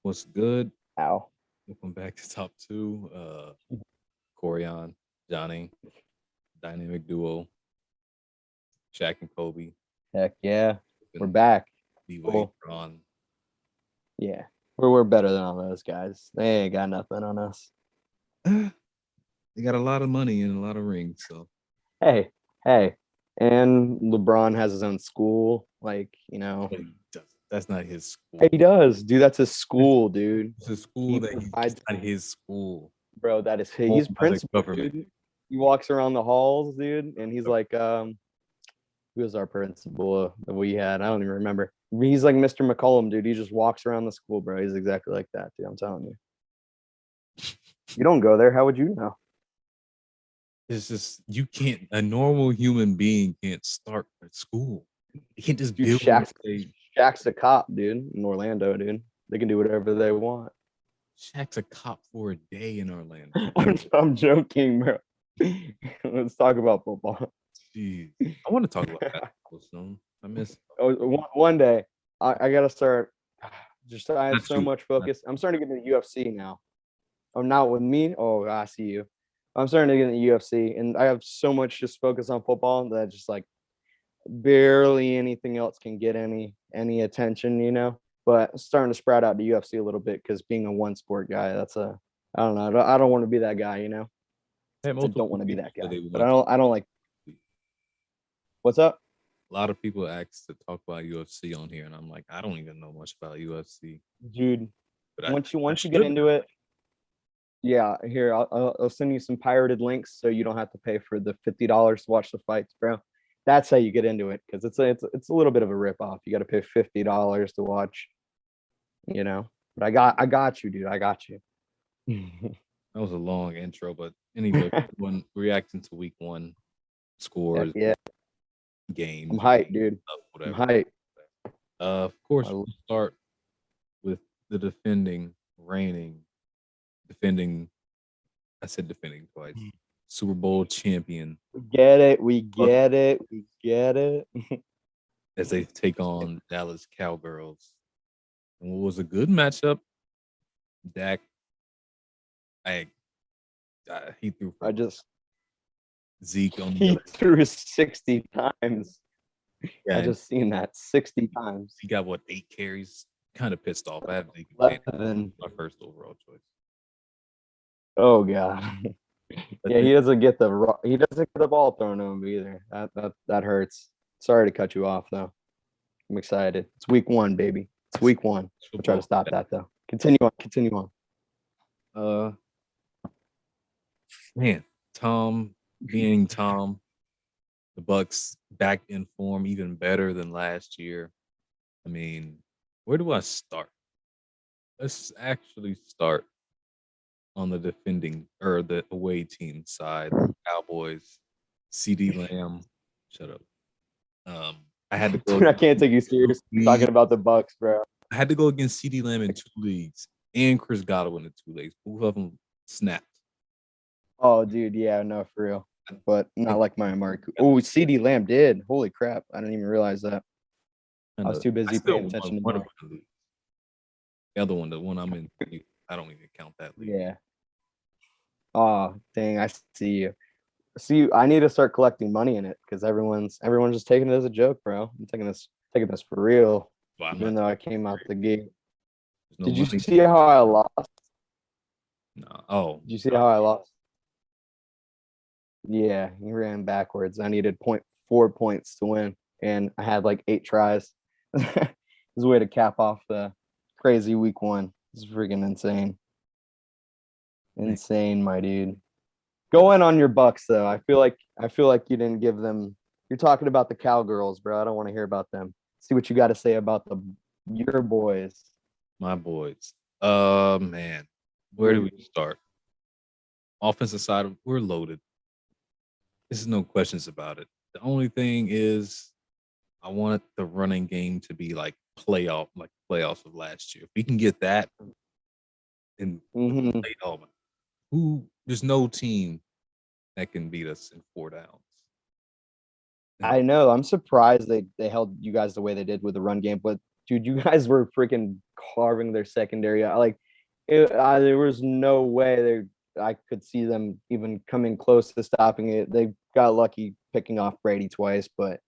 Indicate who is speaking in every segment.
Speaker 1: What's good?
Speaker 2: Ow.
Speaker 1: Welcome back to top two. Corian, Johnny, dynamic duo, Shaq and Kobe,
Speaker 2: Heck yeah. We're
Speaker 1: and
Speaker 2: back.
Speaker 1: D Wade,
Speaker 2: Cool.
Speaker 1: Ron.
Speaker 2: Yeah. We're better than all those guys. They ain't got nothing on us.
Speaker 1: They got a lot of money and a lot of rings, so
Speaker 2: Hey, hey. And LeBron has his own school. Like, you know.
Speaker 1: but he doesn't. That's not his school.
Speaker 2: Hey, he does. Dude, that's his school, dude.
Speaker 1: It's a school
Speaker 2: He
Speaker 1: that it's
Speaker 2: provides,
Speaker 1: not his school.
Speaker 2: bro. That is
Speaker 1: Owned
Speaker 2: he's
Speaker 1: by the
Speaker 2: principal,
Speaker 1: government.
Speaker 2: dude. He walks around the halls, dude, and he's like, who was our principal that we had? I don't even remember. He's like Mr. McCollum, dude. He just walks around the school, bro. He's exactly like that, dude. I'm telling you. You don't go there. How would you know?
Speaker 1: It's just you can't. A normal human being can't start at school. You can't just
Speaker 2: Dude,
Speaker 1: build and say
Speaker 2: Shaq's a cop, dude, in Orlando, dude. They can do whatever they want.
Speaker 1: Shaq's a cop for a day in Orlando.
Speaker 2: I'm joking, bro. Let's talk about football.
Speaker 1: Jeez. I want to talk about basketball soon. I miss
Speaker 2: Oh, one day, I gotta start. Just I have
Speaker 1: not
Speaker 2: so
Speaker 1: you.
Speaker 2: much focus. I'm starting to get into UFC now. Oh, not with me. Oh, I see you. I'm starting to get into UFC, and I have so much just focus on football that just like barely anything else can get any attention, you know. But starting to sprout out to UFC a little bit because being a one sport guy, that's a I don't know. I don't want to be that guy, you know.
Speaker 1: I had
Speaker 2: I don't
Speaker 1: multiple
Speaker 2: want to be
Speaker 1: people
Speaker 2: that
Speaker 1: say
Speaker 2: guy.
Speaker 1: they
Speaker 2: But I
Speaker 1: want
Speaker 2: don't I don't like
Speaker 1: to.
Speaker 2: what's up?
Speaker 1: A lot of people ask to talk about UFC on here, and I'm like, I don't even know much about UFC,
Speaker 2: Dude.
Speaker 1: but I
Speaker 2: Once you get
Speaker 1: should
Speaker 2: into
Speaker 1: know.
Speaker 2: it, yeah, here I'll send you some pirated links so you don't have to pay for the $50 to watch the fights, bro. That's how you get into it because it's a little bit of a rip off. You got to pay $50 to watch, you know. But I got you, dude. I got you.
Speaker 1: That was a long intro, but anyway, when reacting to week one
Speaker 2: Heck
Speaker 1: scores,
Speaker 2: yeah, I'm
Speaker 1: games,
Speaker 2: hyped, dude. I'm
Speaker 1: whatever.
Speaker 2: hyped.
Speaker 1: Of course,
Speaker 2: I
Speaker 1: we'll start with the defending. I said defending twice. Super Bowl champion
Speaker 2: get it. We
Speaker 1: Bucks
Speaker 2: get it. We get it.
Speaker 1: as they take on Dallas Cowgirls. And what was a good matchup, Dak, I, he threw for
Speaker 2: I
Speaker 1: a lot.
Speaker 2: just
Speaker 1: Zeke on the
Speaker 2: he
Speaker 1: other,
Speaker 2: threw 60 times.
Speaker 1: yeah,
Speaker 2: I
Speaker 1: and
Speaker 2: just seen that 60 times.
Speaker 1: he got what 8 carries. Kind of pissed off. I have Zeke in fantasy,
Speaker 2: 11.
Speaker 1: my first overall choice.
Speaker 2: Oh god.
Speaker 1: But
Speaker 2: Yeah,
Speaker 1: then,
Speaker 2: he doesn't get the ball thrown to him either. That hurts. Sorry to cut you off though. I'm excited. It's week one, baby. It's week one. I'll try to
Speaker 1: football.
Speaker 2: stop that though. Continue on. Continue on.
Speaker 1: Uh, man, Tom being Tom, the Bucks back in form, even better than last year. I mean, where do I start? Let's actually start on the defending or the away team side. Cowboys, CD Lamb. Shut up. Um, I had to go
Speaker 2: Dude, I
Speaker 1: against
Speaker 2: can't take you serious talking
Speaker 1: league.
Speaker 2: about the Bucks, bro.
Speaker 1: I had to go against CD Lamb in 2 leagues and Chris Godwin in 2 leagues. Both of them snapped.
Speaker 2: Oh, dude, yeah, no, for real. But
Speaker 1: I
Speaker 2: not like my Mark. Oh, CD Lamb did. Holy crap. I didn't even realize that. I
Speaker 1: kind
Speaker 2: was
Speaker 1: of.
Speaker 2: too
Speaker 1: I
Speaker 2: busy
Speaker 1: still
Speaker 2: paying
Speaker 1: won
Speaker 2: attention to
Speaker 1: one of
Speaker 2: Mark.
Speaker 1: my leagues. The other one, the one I'm in, I don't even count that league.
Speaker 2: Yeah. Oh, dang, I see you. See, I need to start collecting money in it because everyone's just taking it as a joke, bro. I'm taking this for real,
Speaker 1: But I'm
Speaker 2: even
Speaker 1: not.
Speaker 2: though I came out the gate.
Speaker 1: There's no
Speaker 2: Did you
Speaker 1: money.
Speaker 2: see how I lost?
Speaker 1: No. Oh,
Speaker 2: Did you see how I lost? Yeah, he ran backwards. I needed point 4 points to win, and I had like 8 tries. It was a way to cap off the crazy week one. It's freaking insane.
Speaker 1: man.
Speaker 2: Insane, my dude.
Speaker 1: But
Speaker 2: Go in on your Bucks though. I feel like you didn't give them. You're talking about the Cowgirls, bro. I don't want to hear about them. See what you got to say about the your boys.
Speaker 1: my boys. Man, where do
Speaker 2: Your
Speaker 1: we start? Offensive side, we're loaded. There's no questions about it. The only thing is, I want the running game to be like playoffs of last year. If we can get that in the
Speaker 2: hmm
Speaker 1: play, oh my, who? There's no team that can beat us in 4 downs. And
Speaker 2: I know. I'm surprised they held you guys the way they did with the run game, but dude, you guys were freaking carving their secondary. There was no way I could see them even coming close to stopping it. They got lucky picking off Brady twice, but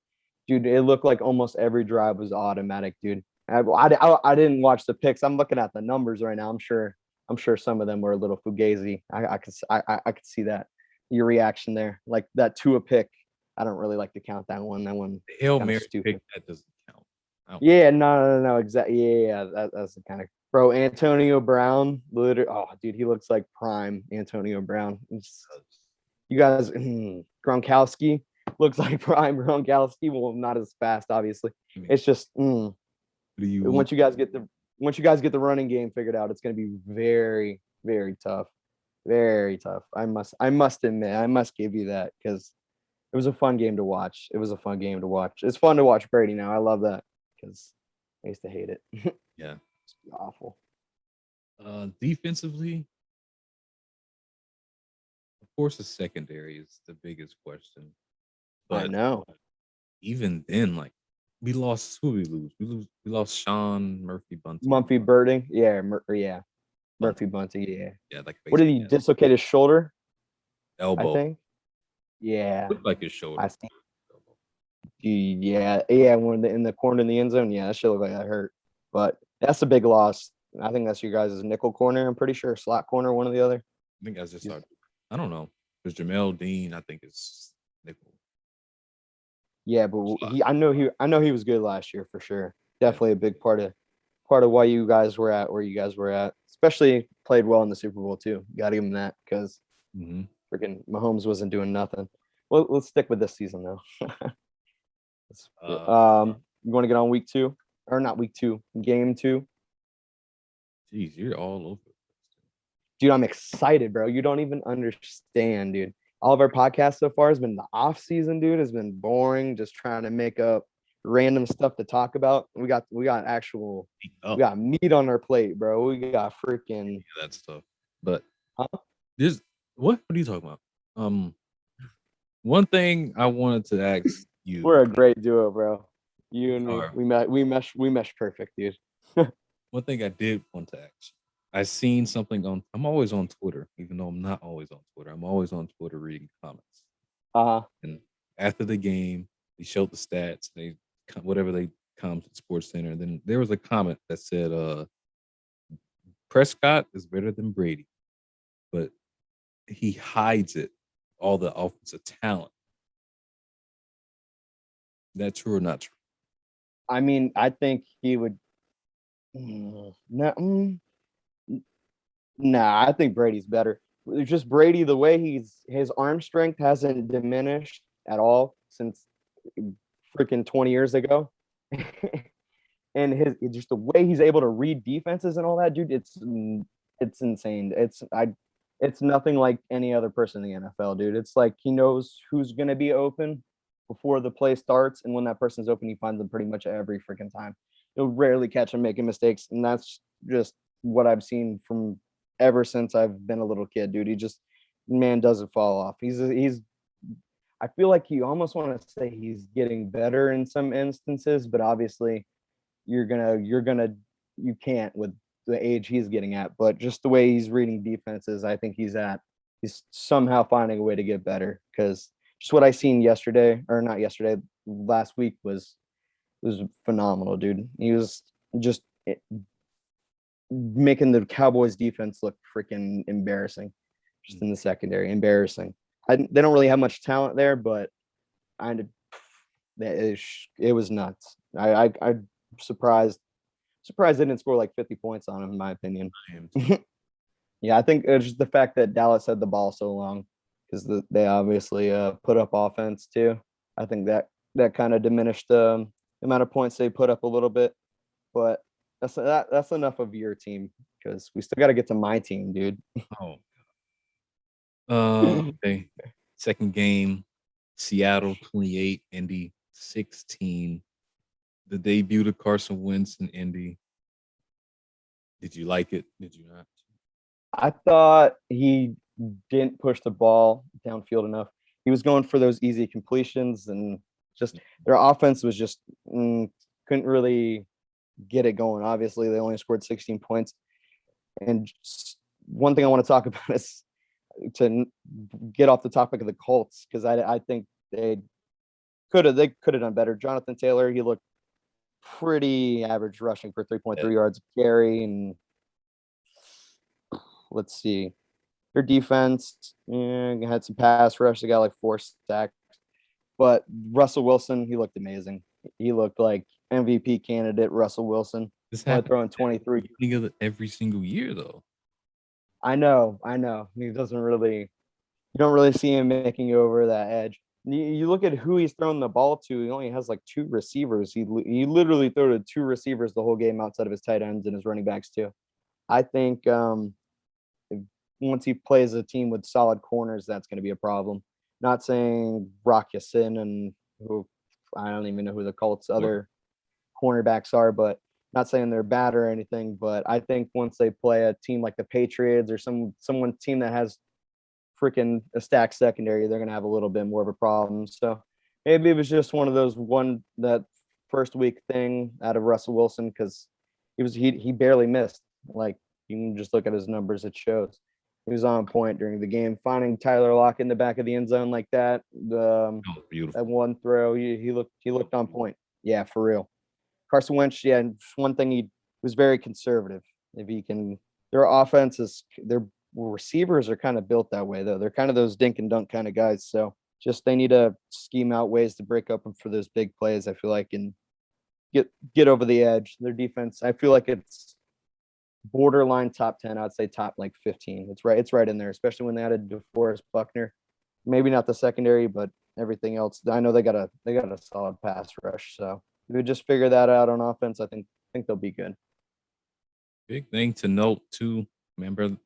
Speaker 2: dude, it looked like almost every drive was automatic, dude. I didn't watch the picks. I'm looking at the numbers right now. I'm sure some of them were a little fugazi. I could see that your reaction there, like that Tua pick. I don't really like to count that one. That one
Speaker 1: The Hail
Speaker 2: kind of
Speaker 1: Mary
Speaker 2: stupid.
Speaker 1: pick, that doesn't count.
Speaker 2: Yeah, no, exactly. Yeah, that's the kind of bro. Antonio Brown, literally. Oh, dude, he looks like prime Antonio Brown. You guys, Gronkowski looks like prime Gronkowski. Well, not as fast, obviously.
Speaker 1: I mean,
Speaker 2: It's just
Speaker 1: what do you want?
Speaker 2: once you guys get the running game figured out, it's going to be very, very tough. Very tough. I must admit, I must give you that because it was a fun game to watch. It was a fun game to watch. It's fun to watch Brady now. I love that because I used to hate it.
Speaker 1: Yeah.
Speaker 2: It's awful.
Speaker 1: Defensively, of course, the secondary is the biggest question.
Speaker 2: I
Speaker 1: But
Speaker 2: know.
Speaker 1: even then, like we lost. Who we lose? We lost Sean Murphy Bunting.
Speaker 2: Mumphy Birding. Yeah, yeah.
Speaker 1: Bunting.
Speaker 2: Murphy Bunting. Yeah.
Speaker 1: Yeah, like
Speaker 2: What did he dislocate his shoulder? I
Speaker 1: elbow.
Speaker 2: think. Yeah.
Speaker 1: Looked like his shoulder.
Speaker 2: I see. Yeah. When in the corner in the end zone, yeah, that shit looked like that hurt. But that's a big loss. I think that's you guys' nickel corner. I'm pretty sure slot corner, one or the other.
Speaker 1: I think that's just I don't know. Because Jamel Dean, I think is nickel.
Speaker 2: Yeah, but I know he was good last year for sure. Definitely a big part of why you guys were at where you guys were at. Especially played well in the Super Bowl too. Got to give him that because freaking Mahomes wasn't doing nothing. Well, let's stick with this season though. You want to get on week 2 or not week 2, game 2?
Speaker 1: Jeez, you're all over.
Speaker 2: Dude, I'm excited, bro. You don't even understand, dude. All of our podcasts so far has been the off season, dude. Has been boring, just trying to make up random stuff to talk about. We got meat on our plate, bro. We got freaking
Speaker 1: that stuff. But what are you talking about? One thing I wanted to ask you.
Speaker 2: We're a great duo, bro. You and me, we mesh perfect, dude.
Speaker 1: One thing I did want to ask you. I seen something I'm always on Twitter, even though I'm not always on Twitter. I'm always on Twitter reading comments. And after the game, they showed the stats. They come to Sports Center. And then there was a comment that said, Prescott is better than Brady, but he hides it, all the offensive talent. Is that true or not true?
Speaker 2: I mean, I think he would. Nah, I think Brady's better. It's just Brady, the way his arm strength hasn't diminished at all since freaking 20 years ago. And his just the way he's able to read defenses and all that, dude, it's insane. It's nothing like any other person in the NFL, dude. It's like he knows who's gonna be open before the play starts, and when that person's open, he finds them pretty much every freaking time. You'll rarely catch him making mistakes, and that's just what I've seen from ever since I've been a little kid, dude. He just man doesn't fall off. He's I feel like you almost want to say he's getting better in some instances, but obviously you can't with the age he's getting at. But just the way he's reading defenses, I think he's somehow finding a way to get better. Because just what I seen yesterday, or not yesterday, last week was phenomenal, dude. He was just making the Cowboys defense look freaking embarrassing, just in the secondary. Embarrassing. They don't really have much talent there, but it was nuts. I'm surprised they didn't score like 50 points on him, in my opinion. Yeah, I think it's just the fact that Dallas had the ball so long because they obviously put up offense too. I think that kind of diminished the amount of points they put up a little bit, but that's enough of your team because we still got to get to my team, dude.
Speaker 1: Oh. Okay. Second game, Seattle 28, Indy 16. The debut of Carson Wentz in Indy. Did you like it? Did you not?
Speaker 2: I thought he didn't push the ball downfield enough. He was going for those easy completions, and just their offense was just couldn't really get it going. Obviously, they only scored 16 points. And one thing I want to talk about is to get off the topic of the Colts, because I think they could have done better. Jonathan Taylor, he looked pretty average rushing for 3.3 yards a carry. And let's see, their defense had some pass rush. They got like 4 sacks. But Russell Wilson, he looked amazing. He looked like MVP candidate Russell Wilson.
Speaker 1: This
Speaker 2: Only
Speaker 1: happens
Speaker 2: throwing 23.
Speaker 1: every single year, though.
Speaker 2: I know. He doesn't really, you don't really see him making over that edge. You look at who he's thrown the ball to. He only has like 2 receivers. He literally threw to 2 receivers the whole game outside of his tight ends and his running backs too. I think once he plays a team with solid corners, that's going to be a problem. Not saying Brock Yassin and who I don't even know who the Colts' other cornerbacks are, but not saying they're bad or anything. But I think once they play a team like the Patriots or someone team that has freaking a stacked secondary, they're gonna have a little bit more of a problem. So maybe it was just one of those that first week thing out of Russell Wilson, because he barely missed. Like, you can just look at his numbers; it shows. He was on point during the game. Finding Tyler Lockett in the back of the end zone like that,
Speaker 1: Oh, beautiful.
Speaker 2: that one throw, he looked on point. Yeah, for real. Carson Wentz, yeah, one thing, he was very conservative. If he can, their offense is their receivers are kind of built that way though. They're kind of those dink and dunk kind of guys. So just they need to scheme out ways to break up for those big plays. I feel like, and get over the edge. Their defense, I feel like it's borderline top 10. I'd say top like 15. It's right in there, especially when they added DeForest Buckner. Maybe not the secondary, but everything else. I know they got a solid pass rush. So if we just figure that out on offense, I think they'll be good.
Speaker 1: Big thing to note too. Remember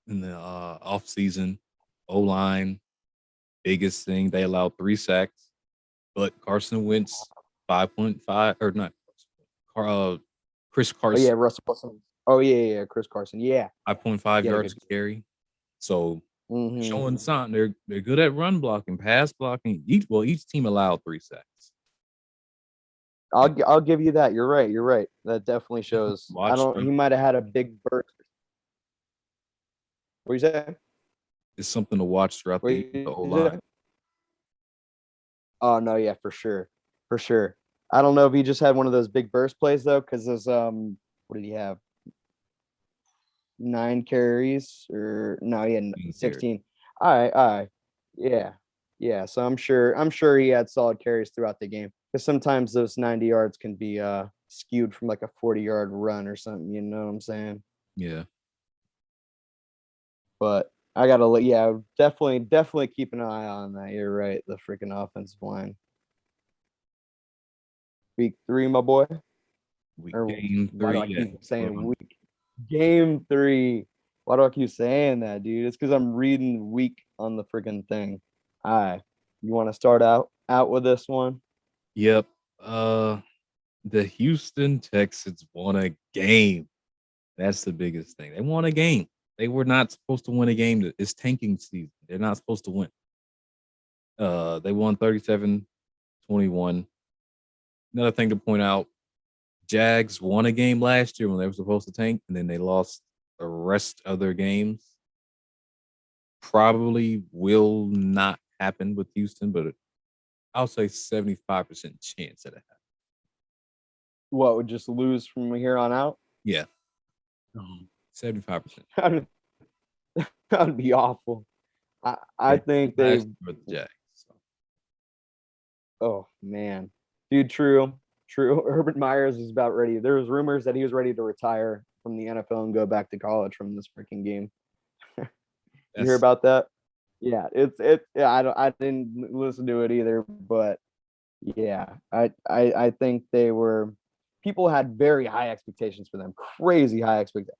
Speaker 1: in the off season, O line, biggest thing, they allowed 3 sacks, but Carson Wentz 5.5 or not Chris
Speaker 2: Oh yeah,
Speaker 1: Carson
Speaker 2: Russell Wilson. Oh yeah, Chris Carson. Yeah,
Speaker 1: 5.5
Speaker 2: he had a
Speaker 1: yards
Speaker 2: good.
Speaker 1: a carry. So
Speaker 2: Mm-hmm.
Speaker 1: showing sign they're good at run blocking, pass blocking. Each team allowed 3 sacks.
Speaker 2: I'll give you that. You're right. You're right. That definitely shows. I
Speaker 1: Watch
Speaker 2: don't. He might have had a big burst. What you say?
Speaker 1: It's something to watch throughout
Speaker 2: What
Speaker 1: the
Speaker 2: you
Speaker 1: O line.
Speaker 2: say? Oh no, yeah, for sure. I don't know if he just had one of those big burst plays though, because those what did he have? 9 carries or no, he had 16. All right, yeah, yeah. So I'm sure he had solid carries throughout the game, because sometimes those 90 yards can be skewed from like a 40-yard run or something. You know what I'm saying?
Speaker 1: Yeah.
Speaker 2: But I gotta yeah, definitely keep an eye on that. You're right. The freaking offensive line. Week 3, my boy. Or
Speaker 1: Game
Speaker 2: why do
Speaker 1: 3.
Speaker 2: I
Speaker 1: Yeah.
Speaker 2: keep saying week? Game 3. Why do I keep saying that, dude? It's because I'm reading week on the freaking thing. All right. You want to start out with this one?
Speaker 1: Yep. The Houston Texans won a game. That's the biggest thing. They won a game. They were not supposed to win a game. It's tanking season. They're not supposed to win. They won 37-21. Another thing to point out, Jags won a game last year when they were supposed to tank, and then they lost the rest of their games. Probably will not happen with Houston, but I'll say 75% chance that it happens.
Speaker 2: What, would just lose from here on out?
Speaker 1: Yeah. 75%.
Speaker 2: That'd be awful. I
Speaker 1: Yeah.
Speaker 2: think they.
Speaker 1: Last year with the Jags. So.
Speaker 2: Oh man, dude, true. Urban Myers is about ready. There was rumors that he was ready to retire from the NFL and go back to college from this freaking game. You hear
Speaker 1: That's
Speaker 2: about that? Yeah, yeah, I didn't listen to it either, but yeah, I think people had very high expectations for them. Crazy high expectations.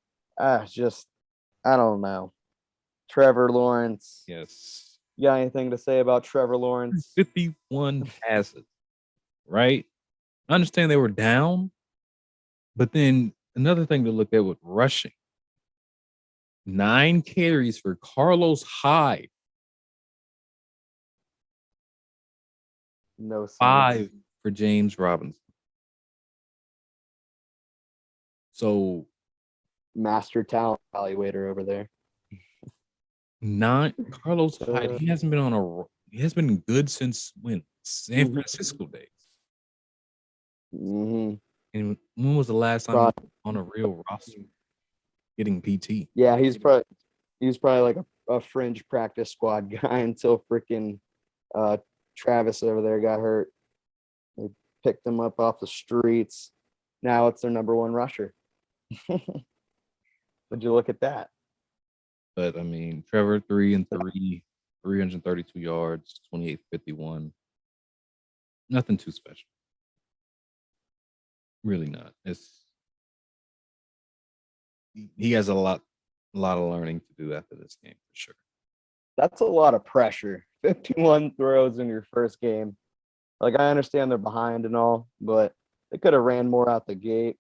Speaker 2: Just I don't know. Trevor Lawrence.
Speaker 1: yes.
Speaker 2: You got anything to say about Trevor Lawrence?
Speaker 1: 51 passes, right? I understand they were down, but then another thing to look at with rushing, 9 carries for Carlos Hyde,
Speaker 2: No
Speaker 1: 5
Speaker 2: sense.
Speaker 1: for James Robinson. So
Speaker 2: Master talent evaluator over there.
Speaker 1: not Carlos Hyde.
Speaker 2: Uh,
Speaker 1: He hasn't been on he has been good since when? San
Speaker 2: Mhm.
Speaker 1: Francisco days.
Speaker 2: Mhm.
Speaker 1: And when was the last time he was on a real roster getting PT?
Speaker 2: Yeah, he's probably like a fringe practice squad guy until freaking Travis over there got hurt. They picked him up off the streets. Now it's their number one rusher. Would you look at that?
Speaker 1: But I mean, Trevor 3-3, 332 yards, 28-51. Nothing too special. Really not. He has a lot of learning to do after this game for sure.
Speaker 2: That's a lot of pressure. 51 throws in your first game. Like I understand they're behind and all, but they could have ran more out the gate.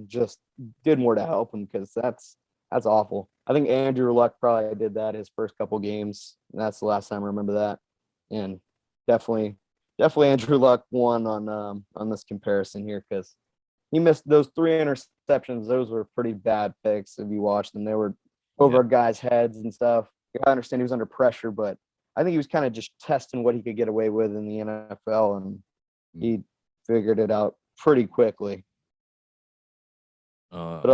Speaker 2: Just did more to help him because that's awful. I think Andrew Luck probably did that his first couple games. And that's the last time I remember that. And definitely, definitely Andrew Luck won on this comparison here because he missed those 3 interceptions. Those were pretty bad picks if you watched them. They were over guys' heads and stuff. I understand he was under pressure, but I think he was kind of just testing what he could get away with in the NFL, and he figured it out pretty quickly. But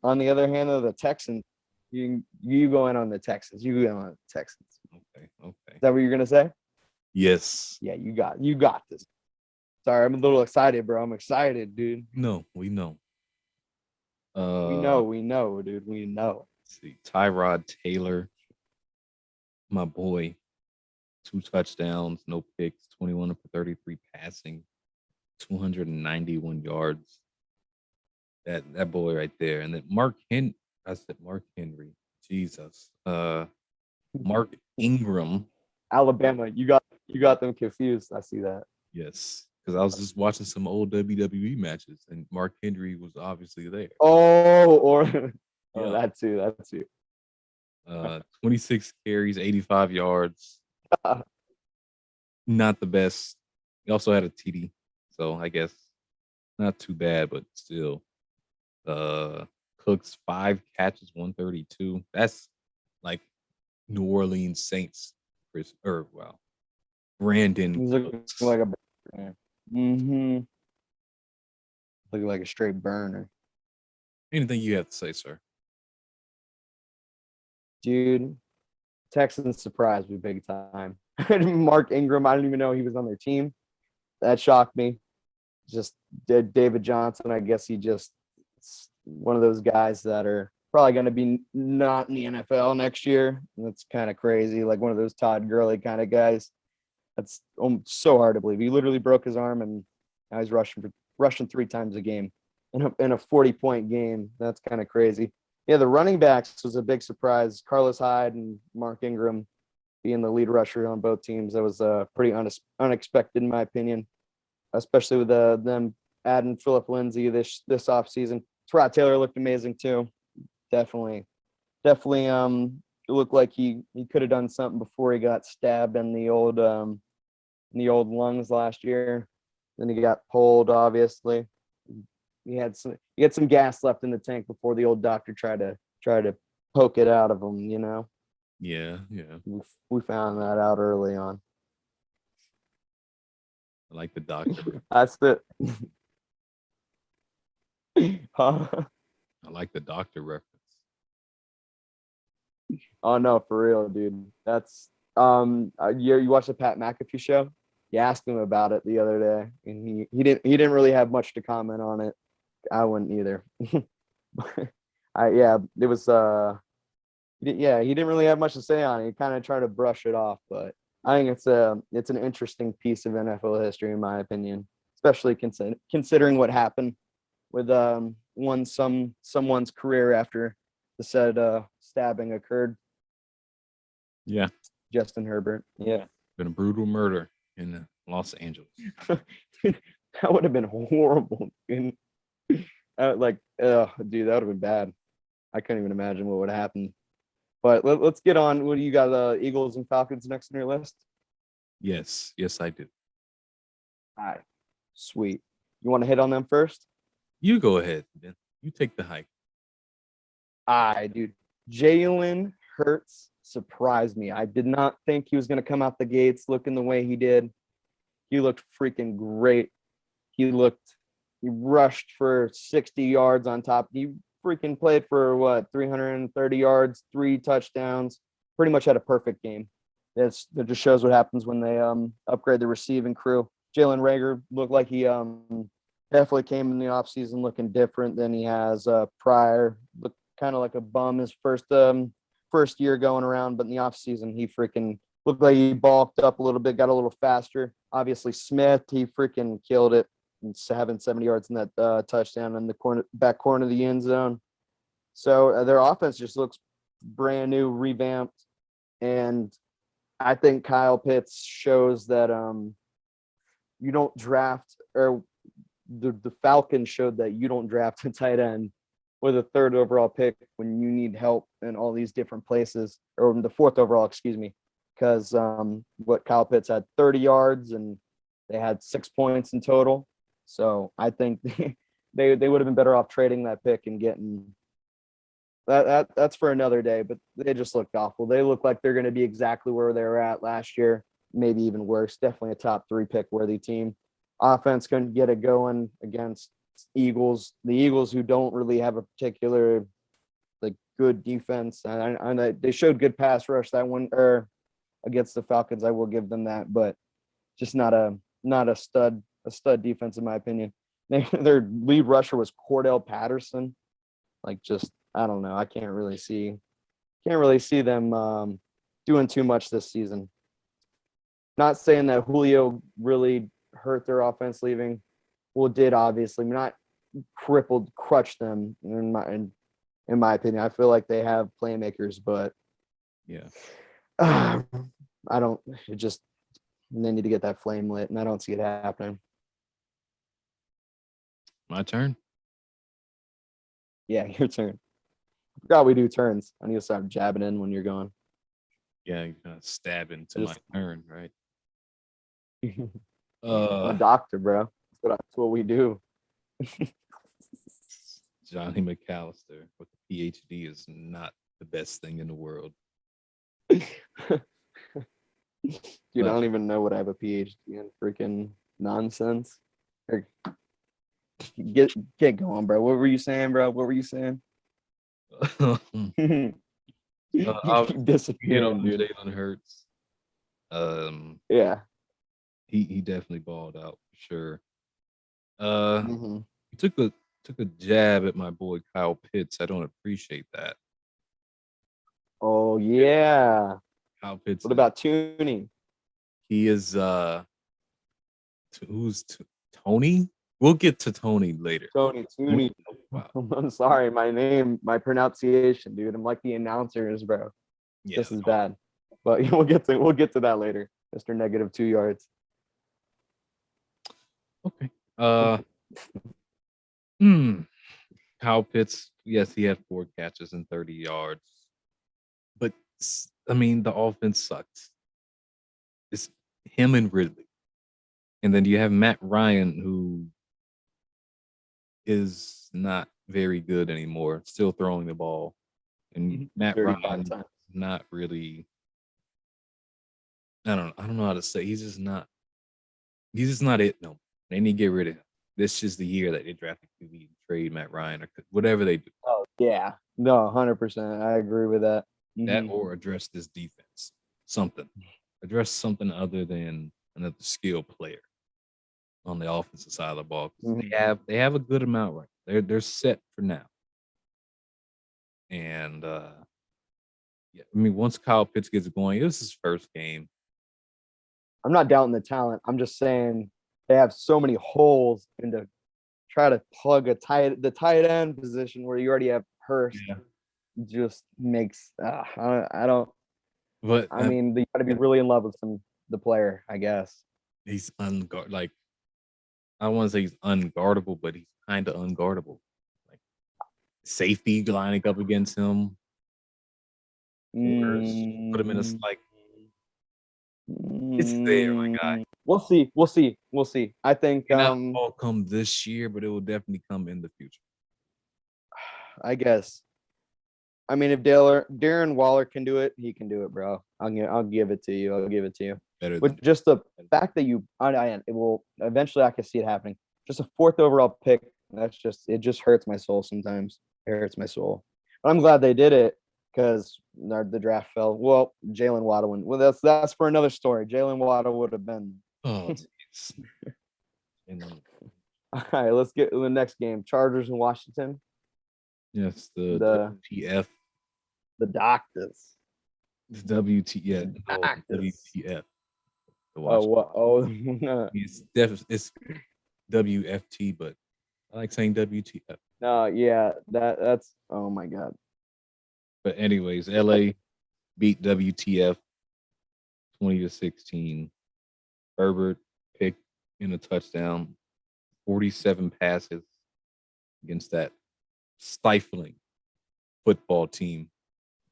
Speaker 2: on the other hand, though, the Texans, you go in on the Texans. You go on the Texans.
Speaker 1: Okay.
Speaker 2: Is that what you're gonna say?
Speaker 1: Yes.
Speaker 2: Yeah, you got this. Sorry, I'm a little excited, bro. I'm excited, dude.
Speaker 1: No, we know.
Speaker 2: We know, dude. We know.
Speaker 1: Let's see. Tyrod Taylor, my boy, 2 touchdowns, no picks, 21 for 33 passing, 291 yards. That boy right there. And then I said Mark Henry. Jesus. Mark Ingram.
Speaker 2: Alabama, you got them confused. I see that.
Speaker 1: Yes. Because I was just watching some old WWE matches and Mark Henry was obviously there.
Speaker 2: Yeah. That too.
Speaker 1: 26 carries, 85 yards. Not the best. He also had a TD. So I guess not too bad, but still. Cooks 5 catches, 132. That's like New Orleans Saints. Brandon
Speaker 2: He's looking
Speaker 1: Cooks.
Speaker 2: like a looking like a straight burner.
Speaker 1: Anything you have to say, sir?
Speaker 2: Dude, Texans surprised me big time. Mark Ingram, I didn't even know he was on their team. That shocked me. Just did David Johnson. I guess he just one of those guys that are probably going to be not in the NFL next year. That's kind of crazy. Like one of those Todd Gurley kind of guys. That's so hard to believe. He literally broke his arm and now he's rushing 3 times a game in a 40-point game. That's kind of crazy. Yeah, the running backs was a big surprise. Carlos Hyde and Mark Ingram being the lead rusher on both teams. That was pretty unexpected in my opinion, especially with them adding Philip Lindsay this offseason. Tyrod Taylor looked amazing too. Definitely. It looked like he could have done something before he got stabbed in the old lungs last year. Then he got pulled, obviously. He had some gas left in the tank before the old doctor tried to poke it out of him, you know.
Speaker 1: Yeah.
Speaker 2: We found that out early on.
Speaker 1: I like the doctor.
Speaker 2: That's it.
Speaker 1: I like the doctor reference.
Speaker 2: Oh no, for real, dude. That's you watched the Pat McAfee show? You asked him about it the other day, and he didn't really have much to comment on it. I wouldn't either. It was he didn't really have much to say on it. He kind of tried to brush it off, but I think it's an interesting piece of NFL history in my opinion, especially considering what happened with someone's career after the said stabbing occurred.
Speaker 1: Yeah.
Speaker 2: Justin Herbert. Yeah.
Speaker 1: Been a brutal murder in Los Angeles.
Speaker 2: That would have been horrible. Dude, that would have been bad. I couldn't even imagine what would happen. But let's get on. What do you got? Eagles and Falcons next on your list?
Speaker 1: Yes, I do.
Speaker 2: All right. Sweet. You want to hit on them first?
Speaker 1: You go ahead, Ben. You take the hike.
Speaker 2: Dude, Jalen Hurts surprised me. I did not think he was going to come out the gates looking the way he did. He looked freaking great. He rushed for 60 yards on top. He freaking played for what, 330 yards, 3 touchdowns. Pretty much had a perfect game. That just shows what happens when they upgrade the receiving crew. Jalen Rager looked like he definitely came in the offseason looking different than he has prior. Looked kind of like a bum his first year going around, but in the offseason he freaking looked like he bulked up a little bit, got a little faster. Obviously Smith, he freaking killed it. And having 70 yards in that touchdown in the back corner of the end zone. So their offense just looks brand new, revamped, and I think Kyle Pitts shows that you don't draft, or the Falcons showed that you don't draft a tight end with a third overall pick when you need help in all these different places, or the fourth overall, excuse me, because what Kyle Pitts had 30 yards and they had 6 points in total. So I think they would have been better off trading that pick and getting that's for another day, but they just looked awful. They look like they're going to be exactly where they were at last year, maybe even worse. Definitely a top 3 pick worthy team. Offense couldn't get it going against Eagles. The Eagles, who don't really have a particular like good defense, and they showed good pass rush that one, or against the Falcons. I will give them that, but just not a stud defense in my opinion. Their lead rusher was Cordell Patterson. Like, just I don't know. I can't really see them doing too much this season. Not saying that Julio really hurt their offense leaving. Well, it did, obviously. Not crushed them in my opinion. I feel like they have playmakers, but
Speaker 1: Yeah.
Speaker 2: I don't. It just they need to get that flame lit, and I don't see it happening.
Speaker 1: My turn.
Speaker 2: Yeah, your turn. I forgot we do turns. I need to start jabbing in when you're gone.
Speaker 1: Yeah, you're gonna stab into my turn, right?
Speaker 2: I'm a doctor, bro. That's what we do.
Speaker 1: Johnny McAllister with a PhD is not the best thing in the world.
Speaker 2: Dude, I don't even know what I have a PhD in. Freaking nonsense. Get going, bro. What were you saying, bro? What were you saying? You keep disappearing, dude.
Speaker 1: Jalen Hurts.
Speaker 2: Yeah.
Speaker 1: He definitely balled out for sure. He took a jab at my boy Kyle Pitts. I don't appreciate that.
Speaker 2: Oh yeah.
Speaker 1: Kyle Pitts.
Speaker 2: What about Tooney?
Speaker 1: He is who's Tony? We'll get to Tony later.
Speaker 2: Tony Tooney. Wow. I'm sorry, my pronunciation, dude. I'm like the announcers, bro. Yeah, this is bad. But we'll get to that later, Mr. Negative 2 yards.
Speaker 1: Okay. Kyle Pitts, yes, he had 4 catches and 30 yards. But I mean, the offense sucks. It's him and Ridley. And then you have Matt Ryan, who is not very good anymore, still throwing the ball. And Matt Ryan not really, I don't know how to say. He's just not it. No, they need to get rid of him. This is the year that they drafted QB, trade Matt Ryan or whatever they do.
Speaker 2: Oh yeah, no, 100%. I agree with that.
Speaker 1: That or address this defense. Address something other than another skill player on the offensive side of the ball. They have a good amount right. They're set for now. And yeah, I mean, once Kyle Pitts gets going, this is his first game.
Speaker 2: I'm not doubting the talent. I'm just saying they have so many holes, and to try to plug the tight end position where you already have Hurst just makes I don't. But I mean, you got to be really in love with the player, I guess.
Speaker 1: He's like, I don't want to say he's unguardable, but he's kind of unguardable. Like safety lining up against him, put him in a like. It's there, my guy.
Speaker 2: We'll see. I think
Speaker 1: it will come this year, but it will definitely come in the future.
Speaker 2: I guess. I mean, if Darren Waller can do it, he can do it, bro. I'll give it to you. I'll give it to you.
Speaker 1: Better than
Speaker 2: With just the fact that it will eventually, I can see it happening. Just a fourth overall pick. It just hurts my soul sometimes. It hurts my soul. But I'm glad they did it because the draft fell. Well, Jalen Waddle. Well, that's for another story. Jalen Waddle would have been.
Speaker 1: oh, jeez. And
Speaker 2: All right, let's get to the next game. Chargers and Washington.
Speaker 1: yes, the
Speaker 2: The
Speaker 1: WTF,
Speaker 2: the doctors.
Speaker 1: the WTF, oh,
Speaker 2: Doctors.
Speaker 1: WTF. The
Speaker 2: Oh,
Speaker 1: Washington.
Speaker 2: what? Oh,
Speaker 1: It's WFT, but I like saying WTF.
Speaker 2: no, yeah, that's. Oh my god.
Speaker 1: But anyways, LA beat WTF 20-16. Herbert picked in a touchdown, 47 passes against that stifling football team,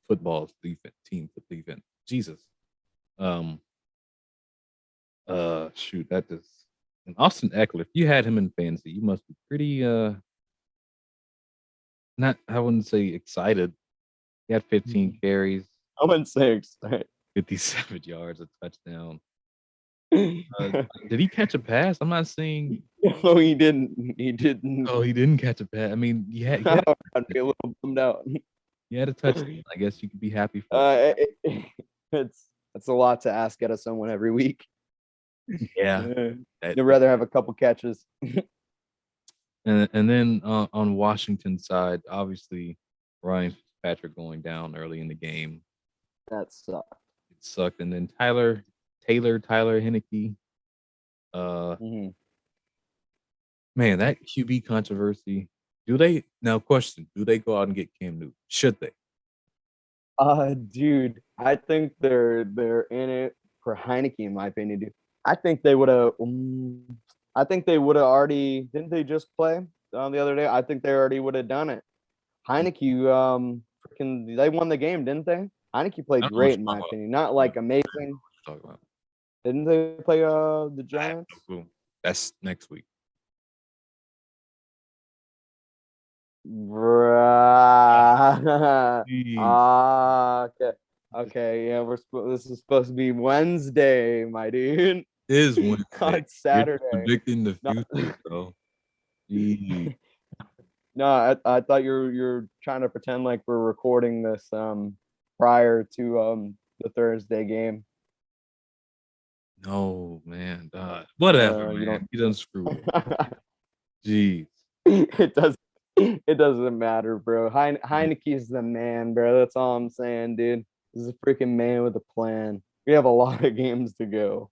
Speaker 1: football defense, team for defense. Jesus. Shoot, that is. And Austin Eckler, if you had him in fantasy, you must be pretty not, I wouldn't say excited. He had 15 carries,
Speaker 2: I wouldn't say excited.
Speaker 1: 57 yards, a touchdown. Did he catch a pass? I'm not saying.
Speaker 2: No, he didn't. He didn't.
Speaker 1: Oh, he didn't catch a pass. I mean,
Speaker 2: I'd be a little bummed out.
Speaker 1: you had a touchdown. I guess you could be happy for.
Speaker 2: It's a lot to ask out of someone every week.
Speaker 1: Yeah,
Speaker 2: You'd rather have a couple catches.
Speaker 1: and then on Washington's side, obviously Ryan Fitzpatrick going down early in the game.
Speaker 2: That sucked.
Speaker 1: It sucked. And then Tyler Heineke.
Speaker 2: Mhm.
Speaker 1: Man, that QB controversy. Do they go out and get Cam Newton? Should they?
Speaker 2: Dude, I think they're in it for Heineke, in my opinion, dude. I think they would have. I think they would have already. Didn't they just play the other day? I think they already would have done it. Heineke, freaking, they won the game, didn't they? Heineke played great, in my opinion. Not like amazing.
Speaker 1: Talk about.
Speaker 2: Didn't they play the Giants?
Speaker 1: That's next week.
Speaker 2: Okay. Okay. Yeah, this is supposed to be Wednesday, my dude.
Speaker 1: It is Wednesday.
Speaker 2: Not Saturday.
Speaker 1: You're predicting the future, bro.
Speaker 2: No, I thought you're trying to pretend like we're recording this prior to the Thursday game.
Speaker 1: No, man. Whatever, man. You done screwed up. Jeez.
Speaker 2: It doesn't matter, bro. Heineke's the man, bro. That's all I'm saying, dude. This is a freaking man with a plan. We have a lot of games to go.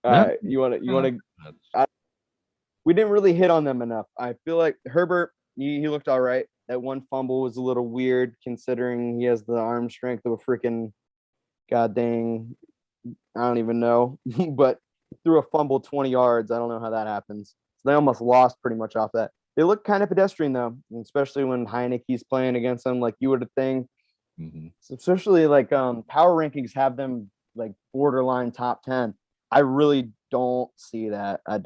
Speaker 2: All right, you want to? We didn't really hit on them enough. I feel like Herbert, he looked all right. That one fumble was a little weird considering he has the arm strength of a freaking god dang, I don't even know. But threw a fumble 20 yards. I don't know how that happens. So they almost lost pretty much off that. They look kind of pedestrian though, especially when Heineke's playing against them. Like you would think, especially like power rankings have them like borderline top 10. I really don't see that. I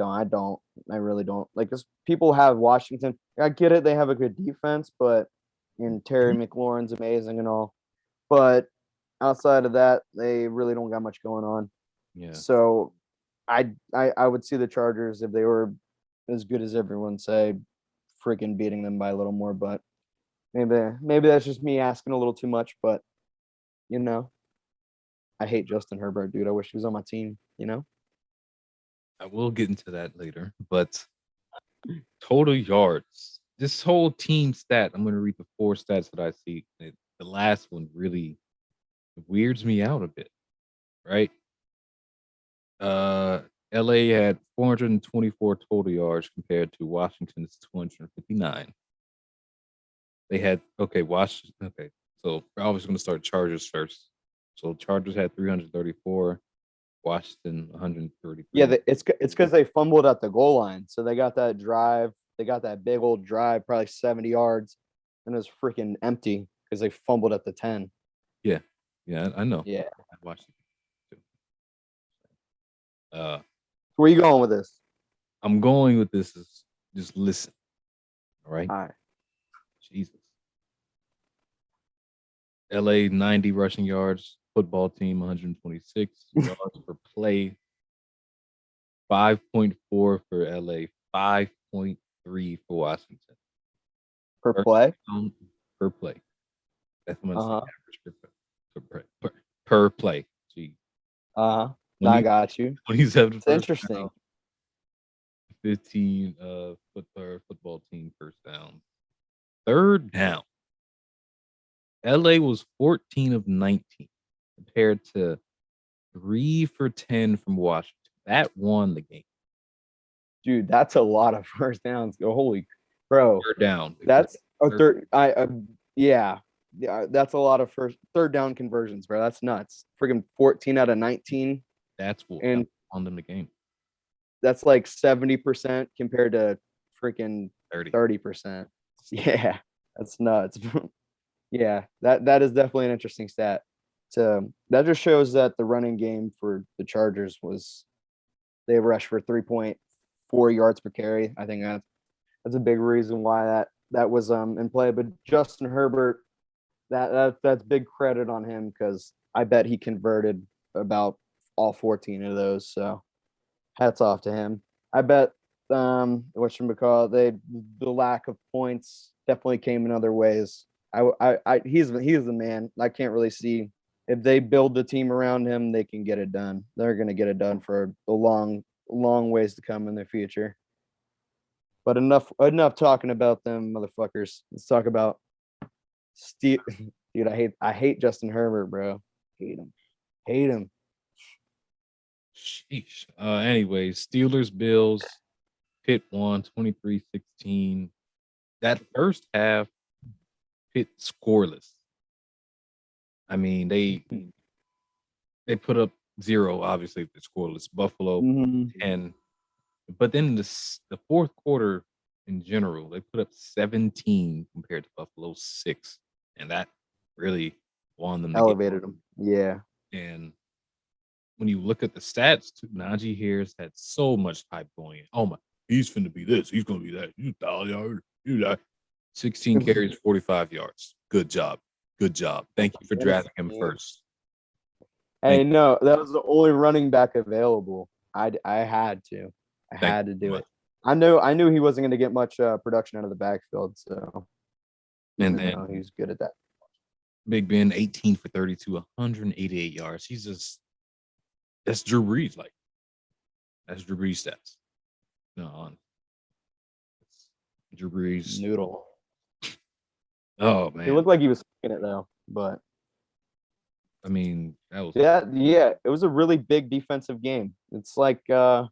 Speaker 2: really don't. Like, because people have Washington. I get it. They have a good defense, but and Terry McLaurin's amazing and all. But outside of that, they really don't got much going on.
Speaker 1: Yeah.
Speaker 2: So I would see the Chargers, if they were as good as everyone say, freaking beating them by a little more. But maybe that's just me asking a little too much. But I hate Justin Herbert, dude. I wish he was on my team.
Speaker 1: I will get into that later, but total yards. This whole team stat, I'm going to read the 4 stats that I see. The last one really weirds me out a bit, right? LA had 424 total yards compared to Washington's 259. They had, Washington. Okay, so we're always going to start Chargers first. So Chargers had 334. Washington 133.
Speaker 2: Yeah, it's because they fumbled at the goal line, so they got that drive. They got that big old drive, probably 70 yards, and it was freaking empty because they fumbled at the 10.
Speaker 1: Yeah, I know.
Speaker 2: Yeah,
Speaker 1: I watched it too.
Speaker 2: Where you going with this?
Speaker 1: I'm going with this is just listen. All right.
Speaker 2: All right.
Speaker 1: Jesus. LA 90 rushing yards. Football team 126 yards per play. 5.4 for LA. 5.3 for Washington.
Speaker 2: Per
Speaker 1: First
Speaker 2: play.
Speaker 1: down per play. That's how much the
Speaker 2: Uh-huh.
Speaker 1: average per play. Gee.
Speaker 2: Uh-huh. I
Speaker 1: 20,
Speaker 2: got you.
Speaker 1: 27
Speaker 2: It's
Speaker 1: first
Speaker 2: interesting.
Speaker 1: down. 15 football team first down. Third down. LA was 14 of 19 compared to 3 for 10 from Washington. That won the game.
Speaker 2: Dude, that's a lot of first downs. Oh, holy bro.
Speaker 1: Third down.
Speaker 2: That's a third. Yeah. Yeah, that's a lot of third down conversions, bro. That's nuts. Freaking 14 out of 19.
Speaker 1: That's what
Speaker 2: And
Speaker 1: won them the game.
Speaker 2: that's like 70% compared to freaking
Speaker 1: 30.
Speaker 2: 30%. Yeah, that's nuts. Yeah, that is definitely an interesting stat. So that just shows that the running game for the Chargers was they rushed for 3.4 yards per carry. I think that's a big reason why that was in play. But Justin Herbert, that's big credit on him because I bet he converted about all 14 of those. So hats off to him. I bet whatchamacallit, the lack of points definitely came in other ways. He's the man. I can't really see if they build the team around him, they can get it done. They're gonna get it done for a long ways to come in the future. But enough talking about them motherfuckers. Let's talk about Steve. Dude, I hate Justin Herbert, bro. Hate him. Hate him.
Speaker 1: Sheesh. Anyways, Steelers, Bills, Pitt won 23-16. That first half, Pitt scoreless. I mean, they put up 0, obviously, the scoreless. Buffalo,
Speaker 2: Mhm.
Speaker 1: 10. But then the fourth quarter in general, they put up 17 compared to Buffalo 6. And that really won them the game.
Speaker 2: Elevated him. Yeah.
Speaker 1: And when you look at the stats, Najee Harris had so much hype going in. Oh my, he's finna be this, he's gonna be that. You yard, you that. 16 carries, 45 yards. Good job. Good job. Thank you for drafting him first.
Speaker 2: Hey, no, that was the only running back available. I had to. I
Speaker 1: Thank
Speaker 2: had
Speaker 1: you
Speaker 2: to
Speaker 1: so
Speaker 2: do
Speaker 1: much.
Speaker 2: it. I knew he wasn't going to get much production out of the backfield, so
Speaker 1: And
Speaker 2: even though
Speaker 1: then
Speaker 2: he's good at that.
Speaker 1: Big Ben, 18 for 32, 188 yards. That's Drew Brees. Like, that's Drew Brees stats. No, Drew Brees.
Speaker 2: Noodle.
Speaker 1: Oh
Speaker 2: He
Speaker 1: man.
Speaker 2: looked like he was in it though, but
Speaker 1: I mean, that was
Speaker 2: yeah, it was a really big defensive game. It's like kind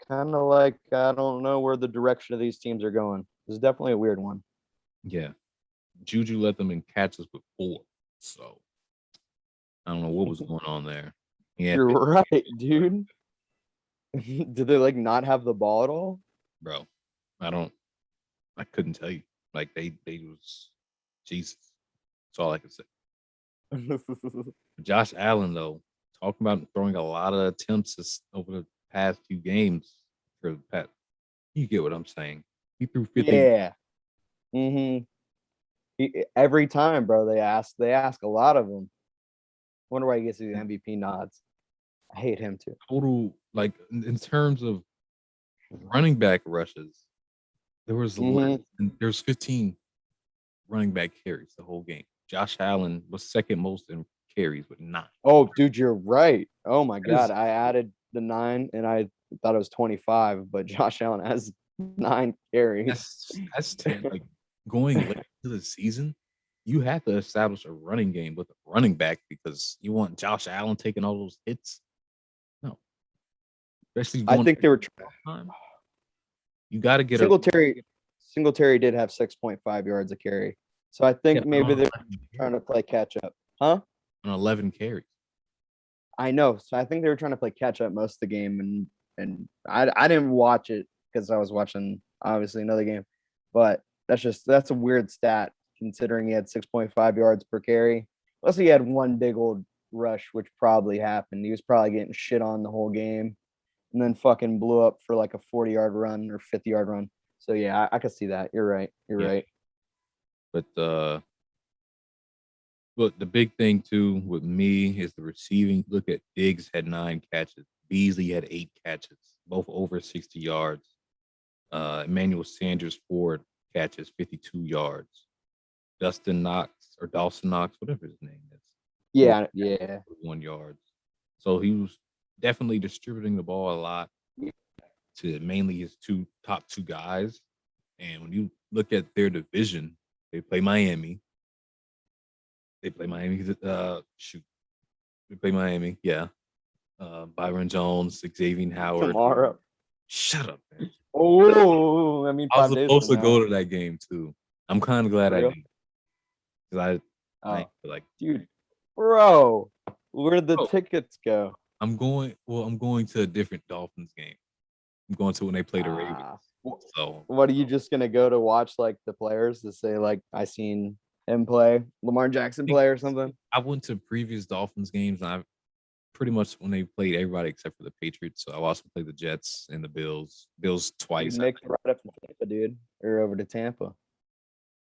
Speaker 2: of like I don't know where the direction of these teams are going. It's definitely a weird one.
Speaker 1: yeah. Juju let them in catches with 4. So I don't know what was going on there. Yeah,
Speaker 2: You're right, dude. Did they like not have the ball at all?
Speaker 1: bro. I couldn't tell you. Like they was Jesus. That's all I could say. Josh Allen, though, talking about throwing a lot of attempts over the past few games for Pat. You get what I'm saying. He threw 50.
Speaker 2: Yeah. Mm-hmm. Every time, bro, they ask a lot of him. Wonder why he gets these MVP nods. I hate him too.
Speaker 1: Total, like in terms of running back rushes, there was there's 15 running back carries the whole game. Josh Allen was second most in carries with 9.
Speaker 2: Oh, dude, you're right. Oh my
Speaker 1: That is
Speaker 2: god, I added the 9 and I thought it was 25, but Josh Allen has 9 carries.
Speaker 1: that's 10. Like going late into the season, you have to establish a running game with a running back because you want Josh Allen taking all those hits. No, especially
Speaker 2: I
Speaker 1: going
Speaker 2: think they were
Speaker 1: time. You got to get up.
Speaker 2: Singletary did have 6.5 yards a carry. So I think maybe they're trying to play catch up. Huh?
Speaker 1: On 11 carries.
Speaker 2: I know. So I think they were trying to play catch up most of the game, and I didn't watch it because I was watching obviously another game, but that's a weird stat considering he had 6.5 yards per carry. Unless he had one big old rush, which probably happened. He was probably getting shit on the whole game, and then fucking blew up for like a 40-yard run or 50-yard run. So yeah, I could see that. You're right. You're
Speaker 1: Yeah.
Speaker 2: right.
Speaker 1: But But the big thing too with me is the receiving. Look at Diggs had 9 catches. Beasley had 8 catches, both over 60 yards. Emmanuel Sanders 4 catches, 52 yards. Dustin Knox or Dawson Knox, whatever his name is, four
Speaker 2: Yeah, yeah.
Speaker 1: 1 yards. So he was definitely distributing the ball a lot to mainly his top two guys. And when you look at their division, they play Miami. They play Miami. They play Miami. Yeah. Byron Jones, Xavier Howard.
Speaker 2: Tomorrow.
Speaker 1: Shut up, man.
Speaker 2: Oh, I mean,
Speaker 1: I was
Speaker 2: 5 days
Speaker 1: supposed
Speaker 2: from
Speaker 1: to
Speaker 2: now.
Speaker 1: go to that game too. I'm kind of glad
Speaker 2: For
Speaker 1: I
Speaker 2: real?
Speaker 1: didn't because I
Speaker 2: Oh,
Speaker 1: feel like
Speaker 2: dude, bro, where'd the
Speaker 1: bro,
Speaker 2: tickets go?
Speaker 1: I'm going. Well, I'm going to a different Dolphins game. I'm going to when they play the Ravens.
Speaker 2: Ah,
Speaker 1: So
Speaker 2: what are you just gonna go to watch like the players to say like I seen him play, Lamar Jackson play or something?
Speaker 1: I went to previous Dolphins games and I pretty much when they played everybody except for the Patriots. So I also played the Jets and the Bills. Bills
Speaker 2: You
Speaker 1: twice.
Speaker 2: make it right up to Tampa, dude, or over to Tampa.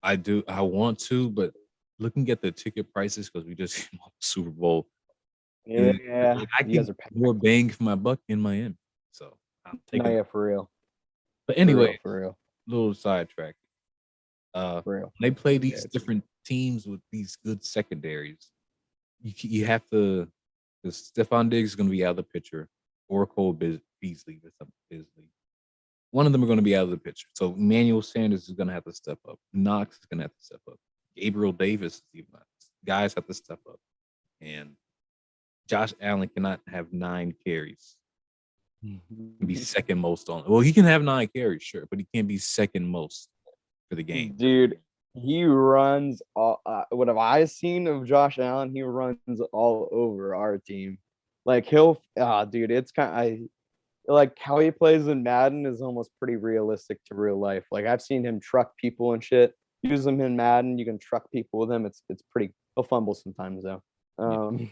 Speaker 1: I do. I want to, but looking at the ticket prices because we just came off the Super Bowl,
Speaker 2: Yeah,
Speaker 1: like, I
Speaker 2: you guys
Speaker 1: can
Speaker 2: are
Speaker 1: get more bang for my buck in Miami. So I'm
Speaker 2: no,
Speaker 1: taking.
Speaker 2: yeah, for real,
Speaker 1: But
Speaker 2: for
Speaker 1: anyway,
Speaker 2: real, for real,
Speaker 1: little sidetrack.
Speaker 2: for real.
Speaker 1: When they play these
Speaker 2: Yeah,
Speaker 1: different teams with these good secondaries, you have to. Because Stephon Diggs is going to be out of the picture, or Cole Beasley. Beasley. One of them are going to be out of the picture. So Emmanuel Sanders is going to have to step up. Knox is going to have to step up. Gabriel Davis is even guys have to step up. And Josh Allen cannot have 9 carries. He can be second most on. Well, he can have 9 carries, sure, but he can't be second most for the game.
Speaker 2: dude. He runs all. What have I seen of Josh Allen? He runs all over our team. Like he'll, dude, it's kind. I like how he plays in Madden is almost pretty realistic to real life. Like I've seen him truck people and shit. Use him in Madden. You can truck people with him. It's pretty. He'll fumble sometimes though.
Speaker 1: Yeah.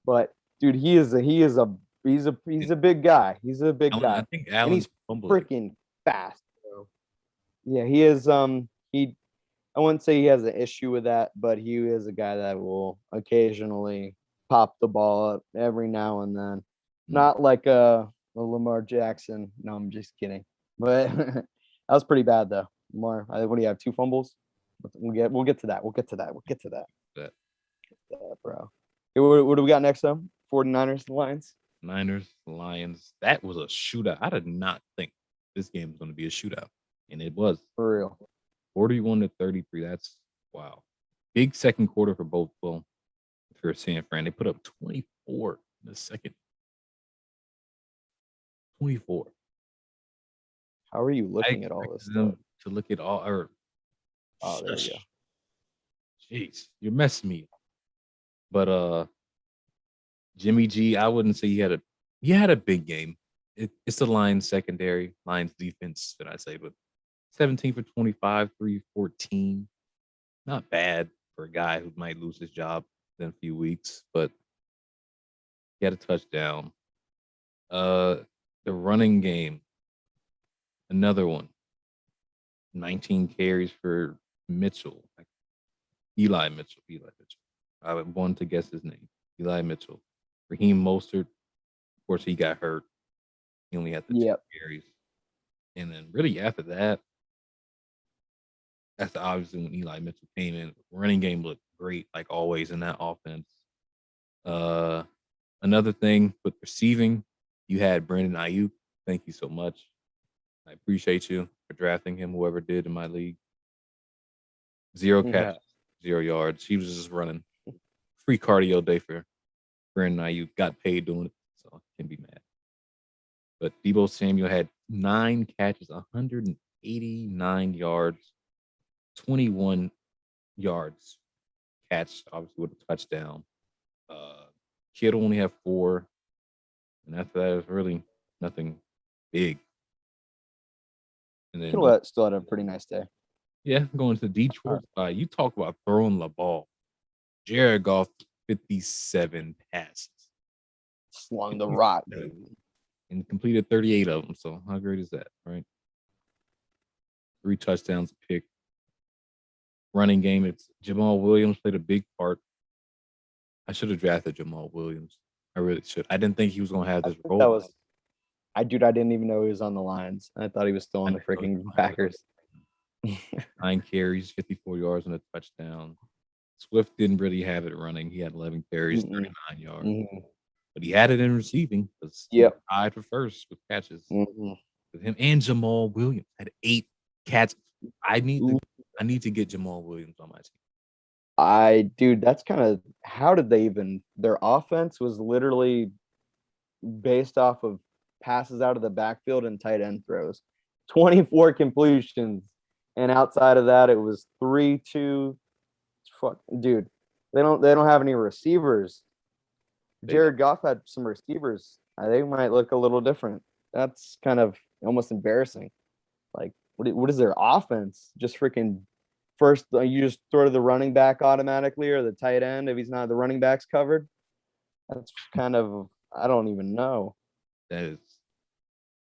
Speaker 2: But dude, he's a big guy. He's a big
Speaker 1: I
Speaker 2: guy,
Speaker 1: think
Speaker 2: and
Speaker 1: Allen
Speaker 2: he's
Speaker 1: fumbled.
Speaker 2: freaking fast. Bro. Yeah, he is. He I wouldn't say he has an issue with that, but he is a guy that will occasionally pop the ball up every now and then. Not like a Lamar Jackson. No, I'm just kidding. But that was pretty bad though. Lamar, what do you have? 2 fumbles? We'll get to that. We'll get to that. We'll get to that.
Speaker 1: That
Speaker 2: Yeah, bro. Okay, what do we got next though? 49ers and Lions.
Speaker 1: Niners, Lions. That was a shootout. I did not think this game was going to be a shootout, and it was.
Speaker 2: For real.
Speaker 1: 41-33. That's wow. Big second quarter for both. Well, for San Fran, they put up 24 in the second. 24.
Speaker 2: How are you
Speaker 1: I
Speaker 2: looking at all this
Speaker 1: expected them
Speaker 2: stuff?
Speaker 1: to look at all. Or
Speaker 2: Oh, there you go.
Speaker 1: Jeez, you're messing me up. But Jimmy G, I wouldn't say he had a big game. It's the Lions secondary, Lions defense, should I say, but 17 for 25, 314. Not bad for a guy who might lose his job in a few weeks, but he had a touchdown. The running game, another one. 19 carries for Mitchell. Eli Mitchell. I wanted to guess his name. Eli Mitchell. Raheem Mostert. Of course, he got hurt. He only had the 2 carries. And then really after that, that's obviously when Eli Mitchell came in. Running game looked great, like always in that offense. Another thing with receiving, you had Brandon Ayuk. Thank you so much. I appreciate you for drafting him, whoever did in my league. 0 catches, 0 yards. He was just running. Free cardio day for Brandon Ayuk. Got paid doing it, so can't be mad. But Deebo Samuel had 9 catches, 189 yards, 21 yards catch, obviously with a touchdown. Kittle only had 4, and after that, it was really nothing big. And then
Speaker 2: Kittle still had a pretty nice day.
Speaker 1: Yeah, going to Detroit. You talk about throwing the ball. Jared Goff, 57 passes.
Speaker 2: Slung the rock,
Speaker 1: and completed 38 of them. So how great is that, right? 3 touchdowns, pick. running game. It's Jamal Williams played a big part. I should have drafted Jamal Williams. I really should. I didn't think he was gonna have
Speaker 2: I
Speaker 1: this
Speaker 2: think
Speaker 1: role.
Speaker 2: that was I didn't even know he was on the Lions. I thought he was still on the
Speaker 1: I didn't know he
Speaker 2: freaking
Speaker 1: was gonna have it.
Speaker 2: Packers.
Speaker 1: 9 carries, 54 yards, and a touchdown. Swift didn't really have it running. He had 11 carries,
Speaker 2: Mm-mm.
Speaker 1: 39 yards,
Speaker 2: Mhm.
Speaker 1: but he had it in receiving because he
Speaker 2: Yep.
Speaker 1: tied for first with catches.
Speaker 2: Mhm.
Speaker 1: With him and Jamal Williams had 8 catches. I need to get Jamal Williams on my team.
Speaker 2: Dude, that's kind of how did they even their offense was literally based off of passes out of the backfield and tight end throws. 24 completions. And outside of that, it was 3-2. Fuck, dude. They don't have any receivers. Jared Goff had some receivers. They might look a little different. That's kind of almost embarrassing. Like, what is their offense? Just freaking first, you just throw to the running back automatically or the tight end if he's not the running back's covered. That's kind of I don't even know.
Speaker 1: That is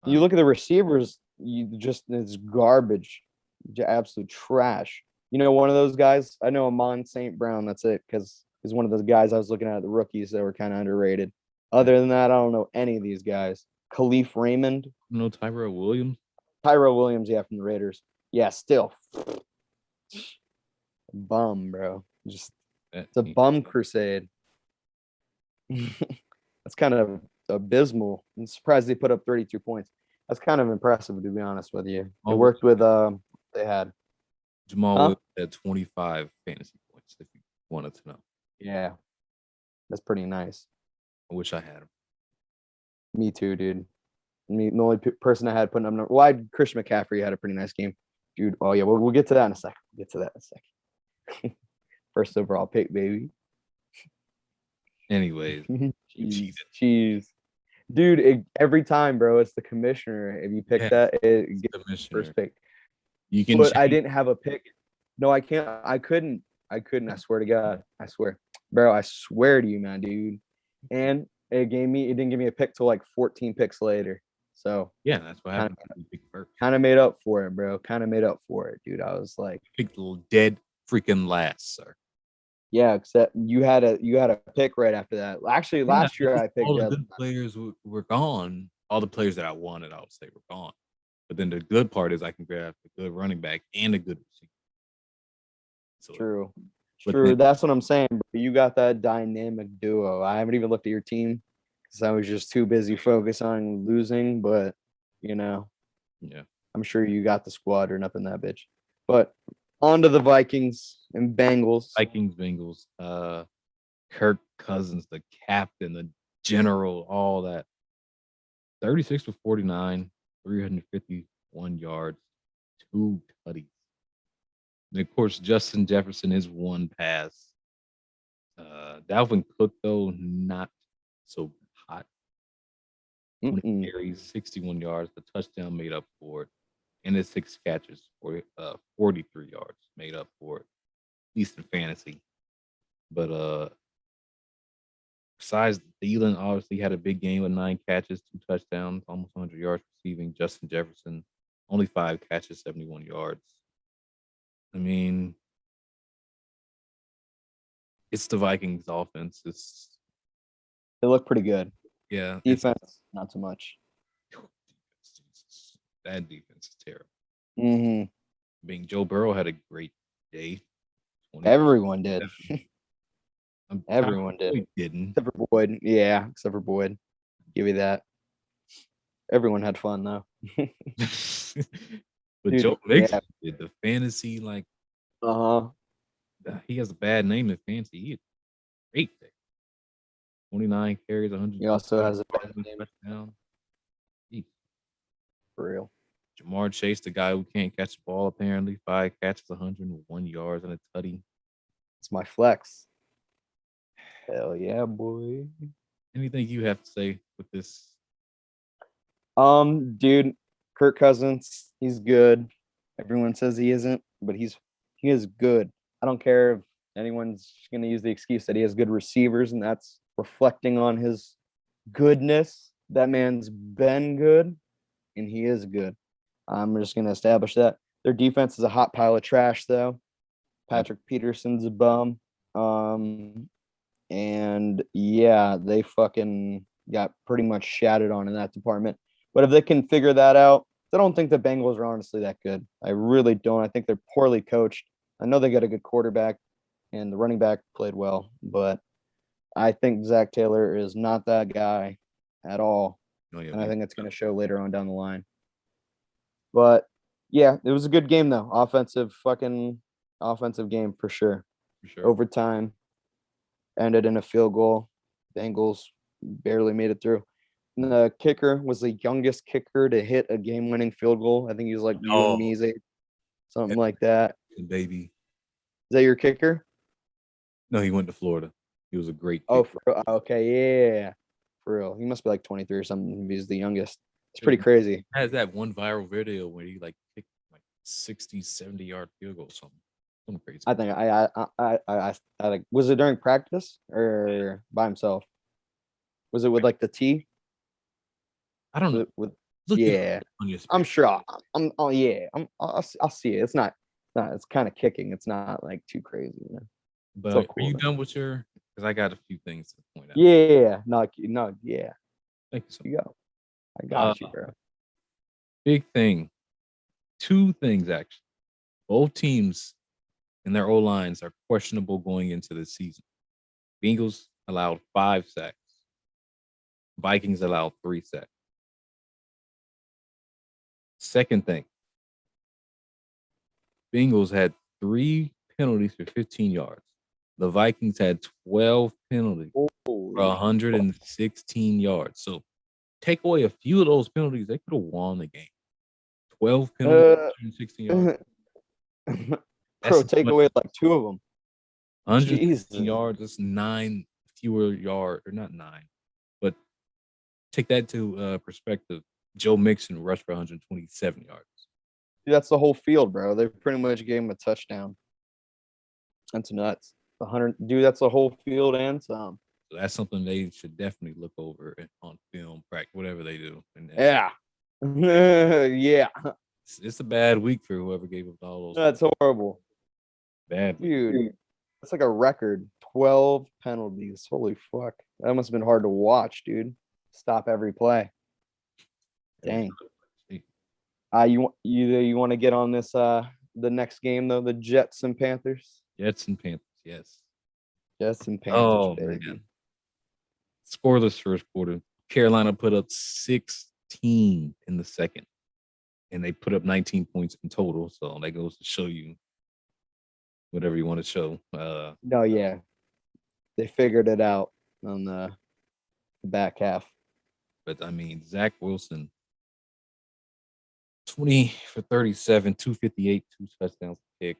Speaker 2: You look at the receivers, it's garbage, absolute trash. You know, one of those guys. I know Amon St. Brown. That's it, because he's one of those guys I was looking at the rookies that were kind of underrated. Other than that, I don't know any of these guys. Khalif Raymond,
Speaker 1: no Tyrell Williams.
Speaker 2: Tyrell Williams, yeah, from the Raiders. Yeah, still bum, bro. Just it's a bum crusade. That's kind of abysmal. I'm surprised they put up 32 points. That's kind of impressive, to be honest with you. They worked with they had
Speaker 1: Jamal Williams had 25 fantasy points, if you wanted to know.
Speaker 2: Yeah. That's pretty nice.
Speaker 1: I wish I had him.
Speaker 2: Me too, dude. The only person I had putting up number. Well, Christian McCaffrey had a pretty nice game, dude. Oh yeah, we'll get to that in a second. First overall pick, baby.
Speaker 1: Anyways,
Speaker 2: Jeez. Dude, every time, bro, it's the commissioner. If you pick that, it gets first pick.
Speaker 1: You can.
Speaker 2: But I didn't have a pick. No, I can't. I couldn't. I swear to God. I swear, bro. I swear to you, man, dude. And it didn't give me a pick till like 14 picks later. So
Speaker 1: yeah, that's what happened.
Speaker 2: Kind of made up for it, bro. Kind of made up for it, dude. I was like,
Speaker 1: picked a little dead freaking last, sir.
Speaker 2: Yeah, except you had a pick right after that. Actually, last year I picked
Speaker 1: all the good players were gone. All the players that I wanted, I would say, were gone. But then the good part is I can grab a good running back and a good receiver.
Speaker 2: So, True. That's what I'm saying. Bro. You got that dynamic duo. I haven't even looked at your team because I was just too busy focused on losing. But
Speaker 1: yeah,
Speaker 2: I'm sure you got the squadron up in that bitch. But on to the Vikings and Bengals.
Speaker 1: Bengals. Kirk Cousins, the captain, the general, all that. 36 for 49, 351 yards, 2 tutties. And of course, Justin Jefferson is 1 pass. Dalvin Cook, though, not so hot. 20 carries, 61 yards. The touchdown made up for it. And his 6 catches for 43 yards made up for it. At least in fantasy. But besides, Thielen obviously had a big game with 9 catches, 2 touchdowns, almost 100 yards receiving. Justin Jefferson, only 5 catches, 71 yards. I mean, it's the Vikings offense.
Speaker 2: They look pretty good.
Speaker 1: Yeah.
Speaker 2: Defense, not so much.
Speaker 1: That defense is terrible.
Speaker 2: Mm-hmm.
Speaker 1: I mean, Joe Burrow had a great day.
Speaker 2: Everyone did.
Speaker 1: Everyone did.
Speaker 2: Didn't. Except for Boyd. Yeah, except for Boyd. Give you that. Everyone had fun, though.
Speaker 1: But dude, Joe Mixon did the fantasy, like, he has a bad name in fantasy. He had a great day. 29 carries, 100.
Speaker 2: He also has a bad name.
Speaker 1: Touchdown.
Speaker 2: For real.
Speaker 1: Jamar Chase, the guy who can't catch the ball, apparently. 5 catches, 101 yards, and a tutty.
Speaker 2: It's my flex. Hell yeah, boy.
Speaker 1: Anything you have to say with this?
Speaker 2: Dude, Kirk Cousins, he's good. Everyone says he isn't, but he is good. I don't care if anyone's going to use the excuse that he has good receivers, and that's reflecting on his goodness. That man's been good, and he is good. I'm just going to establish that. Their defense is a hot pile of trash, though. Patrick Peterson's a bum. And yeah, they fucking got pretty much shattered on in that department. But if they can figure that out, I don't think the Bengals are honestly that good. I really don't. I think they're poorly coached. I know they got a good quarterback and the running back played well, but I think Zach Taylor is not that guy at all.
Speaker 1: Oh, yeah,
Speaker 2: And I think it's going to show later on down the line. But yeah, it was a good game though. Offensive game for sure.
Speaker 1: for sure.
Speaker 2: Overtime ended in a field goal. Bengals barely made it through. And the kicker was the youngest kicker to hit a game-winning field goal. I think he was like you and me's age, something like that.
Speaker 1: Baby.
Speaker 2: Is that your kicker?
Speaker 1: No, he went to Florida. He was a great
Speaker 2: Oh,
Speaker 1: kicker.
Speaker 2: okay, yeah, for real. He must be like 23 or something. He's the youngest. It's pretty crazy.
Speaker 1: Has that one viral video where he like kicked like 60, 70-yard field goal or something. Something crazy.
Speaker 2: I think I like. Was it during practice or by himself? Was it with like the T?
Speaker 1: I don't know.
Speaker 2: Look, yeah, I'm sure. Oh yeah, I'll see it. It's not. It's kind of kicking. It's not like too crazy. You know?
Speaker 1: But
Speaker 2: so
Speaker 1: are you done with your? Because I got a few things to point out.
Speaker 2: Yeah, no, yeah.
Speaker 1: Thank you so much.
Speaker 2: You go. I got you, bro.
Speaker 1: Big thing. Two things actually. Both teams and their O lines are questionable going into the season. Bengals allowed 5 sacks. Vikings allowed 3 sacks. Second thing. Bengals had 3 penalties for 15 yards. The Vikings had 12 penalties for 116 yards. So take away a few of those penalties, they could have won the game. 12 penalties, 116 yards.
Speaker 2: Bro, take away like 2 of them.
Speaker 1: 116 yards, that's 9 fewer yards, or not 9, but take that to perspective. Joe Mixon rushed for 127 yards.
Speaker 2: Dude, that's the whole field, bro. They pretty much gave him a touchdown. That's nuts. Dude, that's the whole field and some.
Speaker 1: So that's something they should definitely look over on film, practice, whatever they do. And
Speaker 2: yeah. Yeah.
Speaker 1: It's a bad week for whoever gave up all those.
Speaker 2: That's horrible.
Speaker 1: Bad.
Speaker 2: Dude, that's like a record. 12 penalties. Holy fuck. That must have been hard to watch, dude. Stop every play. Dang. You want to get on this the next game though, the Jets and Panthers?
Speaker 1: Jets and Panthers, yes.
Speaker 2: Jets and Panthers, baby.
Speaker 1: Man. Scoreless first quarter. Carolina put up 16 in the second. And they put up 19 points in total. So that goes to show you whatever you want to show.
Speaker 2: No, yeah. They figured it out on the back half.
Speaker 1: But I mean, Zach Wilson, 20 for 37, 258, 2 touchdowns pick.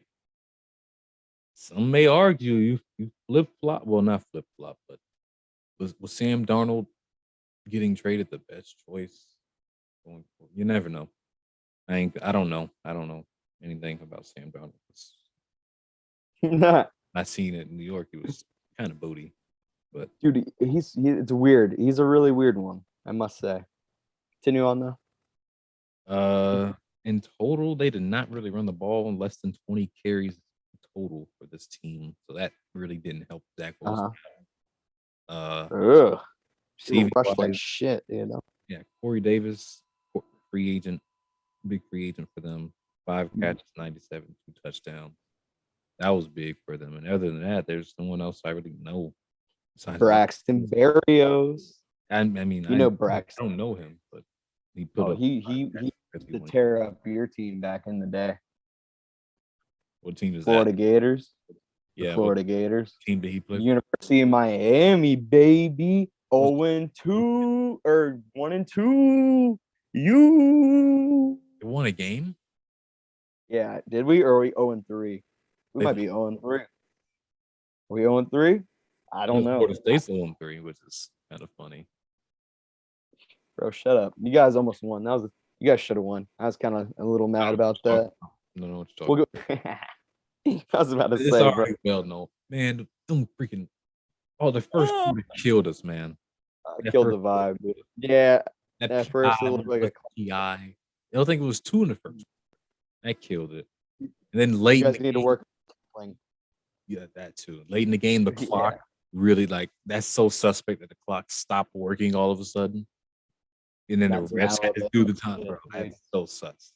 Speaker 1: Some may argue you flip-flop. Well, not flip-flop, but was Sam Darnold getting traded the best choice going forward? You never know. I don't know. I don't know anything about Sam Darnold. I seen it in New York. It was kind of booty. But
Speaker 2: dude, it's weird. He's a really weird one, I must say. Continue on
Speaker 1: though. In total, they did not really run the ball in less than 20 carries total for this team. So that really didn't help Zach Wilson.
Speaker 2: Steve rushed like shit, you know.
Speaker 1: Yeah, Corey Davis, free agent, big free agent for them. 5 catches, 97, 2 touchdowns. That was big for them. And other than that, there's no one else I really know.
Speaker 2: Braxton Berrios.
Speaker 1: I mean,
Speaker 2: you know Braxton.
Speaker 1: I don't know him, but he put up.
Speaker 2: He to tear up your team back in the day.
Speaker 1: What team is
Speaker 2: Florida
Speaker 1: that?
Speaker 2: Gators.
Speaker 1: Yeah,
Speaker 2: Florida Gators.
Speaker 1: Team did he play?
Speaker 2: University of Miami, baby. 0-2 or 1-2. You
Speaker 1: won a game?
Speaker 2: Yeah, did we? Or are we 0-3? We might be 0-3. Are we 0-3? I don't know.
Speaker 1: Florida State's 0-3, which is kind of funny.
Speaker 2: Bro, shut up. You guys almost won. You guys should have won. I was kind of a little mad about that.
Speaker 1: I don't know what you're talking
Speaker 2: about. I was about to say, bro.
Speaker 1: Well, no. Man, them freaking the first quarter killed us, man.
Speaker 2: Killed the vibe, dude. Yeah. At first it looked like a
Speaker 1: PI. I don't think it was 2 in the first. That killed it. And then late.
Speaker 2: You guys need to work gambling.
Speaker 1: Yeah, that too. Late in the game, the
Speaker 2: Yeah.
Speaker 1: clock really like that's so suspect that the clock stopped working all of a sudden, and then the
Speaker 2: That's some
Speaker 1: refs had to do
Speaker 2: Alabama
Speaker 1: the time, bro.
Speaker 2: shit, dude.
Speaker 1: That's so sus.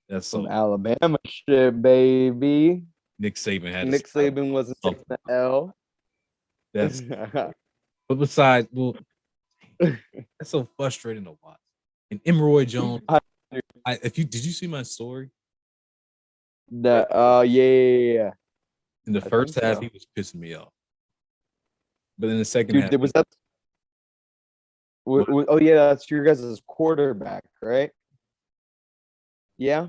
Speaker 1: That's
Speaker 2: Some
Speaker 1: so
Speaker 2: Alabama shit, baby.
Speaker 1: Nick Saban had to
Speaker 2: Nick
Speaker 1: slide
Speaker 2: Saban wasn't taking
Speaker 1: something.
Speaker 2: the L.
Speaker 1: That's but besides, well, that's so frustrating to watch. And Emroy Jones, if you did you see my story?
Speaker 2: Yeah.
Speaker 1: In the
Speaker 2: I
Speaker 1: first
Speaker 2: think
Speaker 1: half,
Speaker 2: so.
Speaker 1: he was pissing me off, but in the second
Speaker 2: Dude,
Speaker 1: half,
Speaker 2: was that? Oh yeah, that's your guys' quarterback, right? Yeah.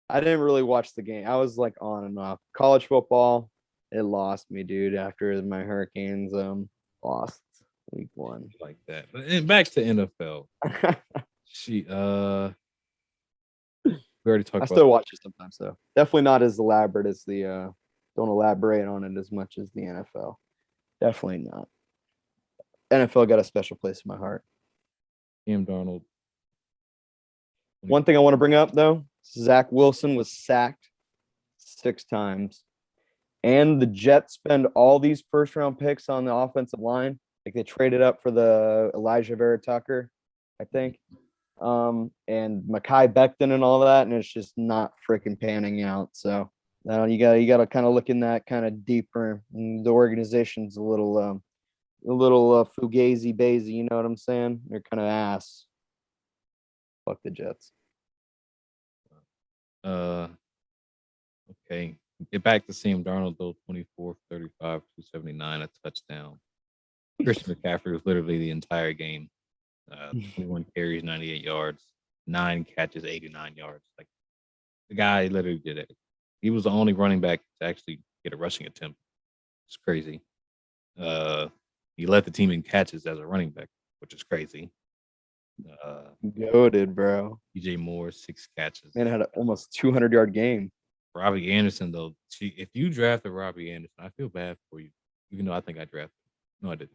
Speaker 2: I didn't really watch the game. I was like on and off. College football, it lost me, dude. After my Hurricanes lost week 1.
Speaker 1: like that. But and back to NFL. She we already
Speaker 2: I
Speaker 1: talked about
Speaker 2: still watch it sometimes though. Definitely not as elaborate as the don't elaborate on it as much as the NFL. Definitely not. NFL got a special place in my heart.
Speaker 1: Cam Darnold.
Speaker 2: One thing I want to bring up though, Zach Wilson was sacked 6 times. And the Jets spend all these first round picks on the offensive line. Like they traded up for the Elijah Vera Tucker, I think. And Mekhi Becton and all that, and it's just not freaking panning out. So you gotta kind of look in that kind of deeper. And the organization's a little fugazi bazy, you know what I'm saying? They're kind of ass. Fuck the Jets.
Speaker 1: Okay. Get back to Sam Darnold though, 24, 35, 279, a touchdown. Christian McCaffrey was literally the entire game. 21 carries, 98 yards, 9 catches, 89 yards. Like the guy literally did it. He was the only running back to actually get a rushing attempt. It's crazy. He led the team in catches as a running back, which is crazy.
Speaker 2: Goated, bro.
Speaker 1: DJ Moore, 6 catches.
Speaker 2: Man had an almost 200-yard game.
Speaker 1: Robbie Anderson, though, if you drafted Robbie Anderson, I feel bad for you, even though I think I drafted him. No, I didn't.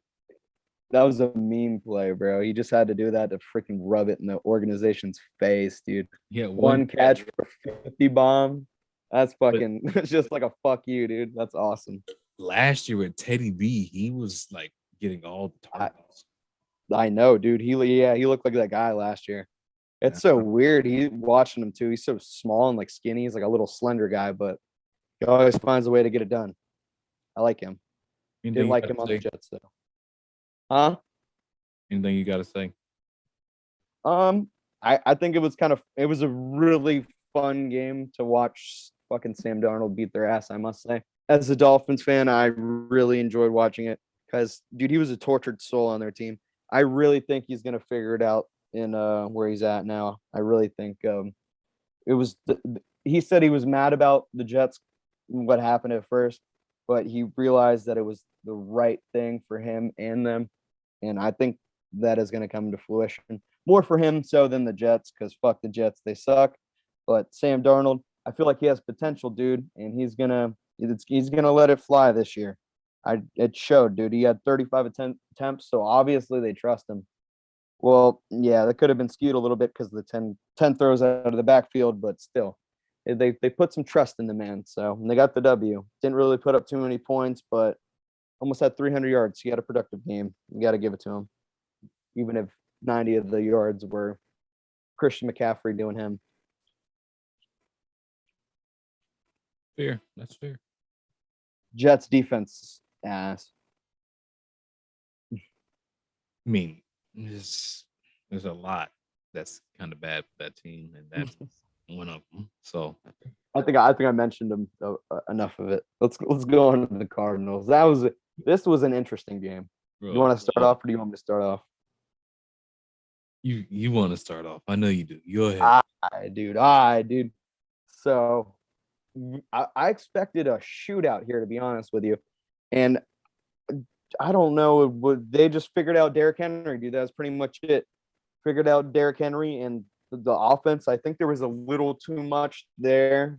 Speaker 2: That was a mean play, bro. He just had to do that to freaking rub it in the organization's face, dude.
Speaker 1: Yeah,
Speaker 2: One catch for 50 bomb. That's fucking it's just like a fuck you, dude. That's awesome.
Speaker 1: Last year with Teddy B, he was like getting all the targets.
Speaker 2: I know, dude. He looked like that guy last year. It's so weird. He watching him too. He's so small and like skinny. He's like a little slender guy, but he always finds a way to get it done. I like him. Didn't like him on the Jets though. Huh?
Speaker 1: Anything you got to say?
Speaker 2: I think it was a really fun game to watch fucking Sam Darnold beat their ass, I must say. As a Dolphins fan, I really enjoyed watching it because, dude, he was a tortured soul on their team. I really think he's going to figure it out in where he's at now. I really think he said he was mad about the Jets, what happened at first, but he realized that it was the right thing for him and them. And I think that is going to come to fruition more for him so than the Jets, because fuck the Jets, they suck. But Sam Darnold, I feel like he has potential, dude, and he's gonna let it fly this year. It showed, dude. He had 35 attempts, so obviously they trust him. Well, yeah, that could have been skewed a little bit because of the 10 throws out of the backfield, but still, they put some trust in the man. So they got the W. Didn't really put up too many points, but almost had 300 yards. He had a productive game. You got to give it to him, even if 90 of the yards were Christian McCaffrey doing him.
Speaker 1: Fair. That's fair.
Speaker 2: Jets defense ass.
Speaker 1: I mean, there's a lot that's kind of bad for that team, and that's one of them. So
Speaker 2: I think I mentioned them enough of it. Let's go on to the Cardinals. This was an interesting game. Bro, you want to start off, or do you want me to start off?
Speaker 1: You want to start off? I know you do. Go ahead.
Speaker 2: Dude. So I expected a shootout here, to be honest with you, and I don't know. They just figured out Derrick Henry, dude. That's pretty much it. Figured out Derrick Henry and the offense. I think there was a little too much there.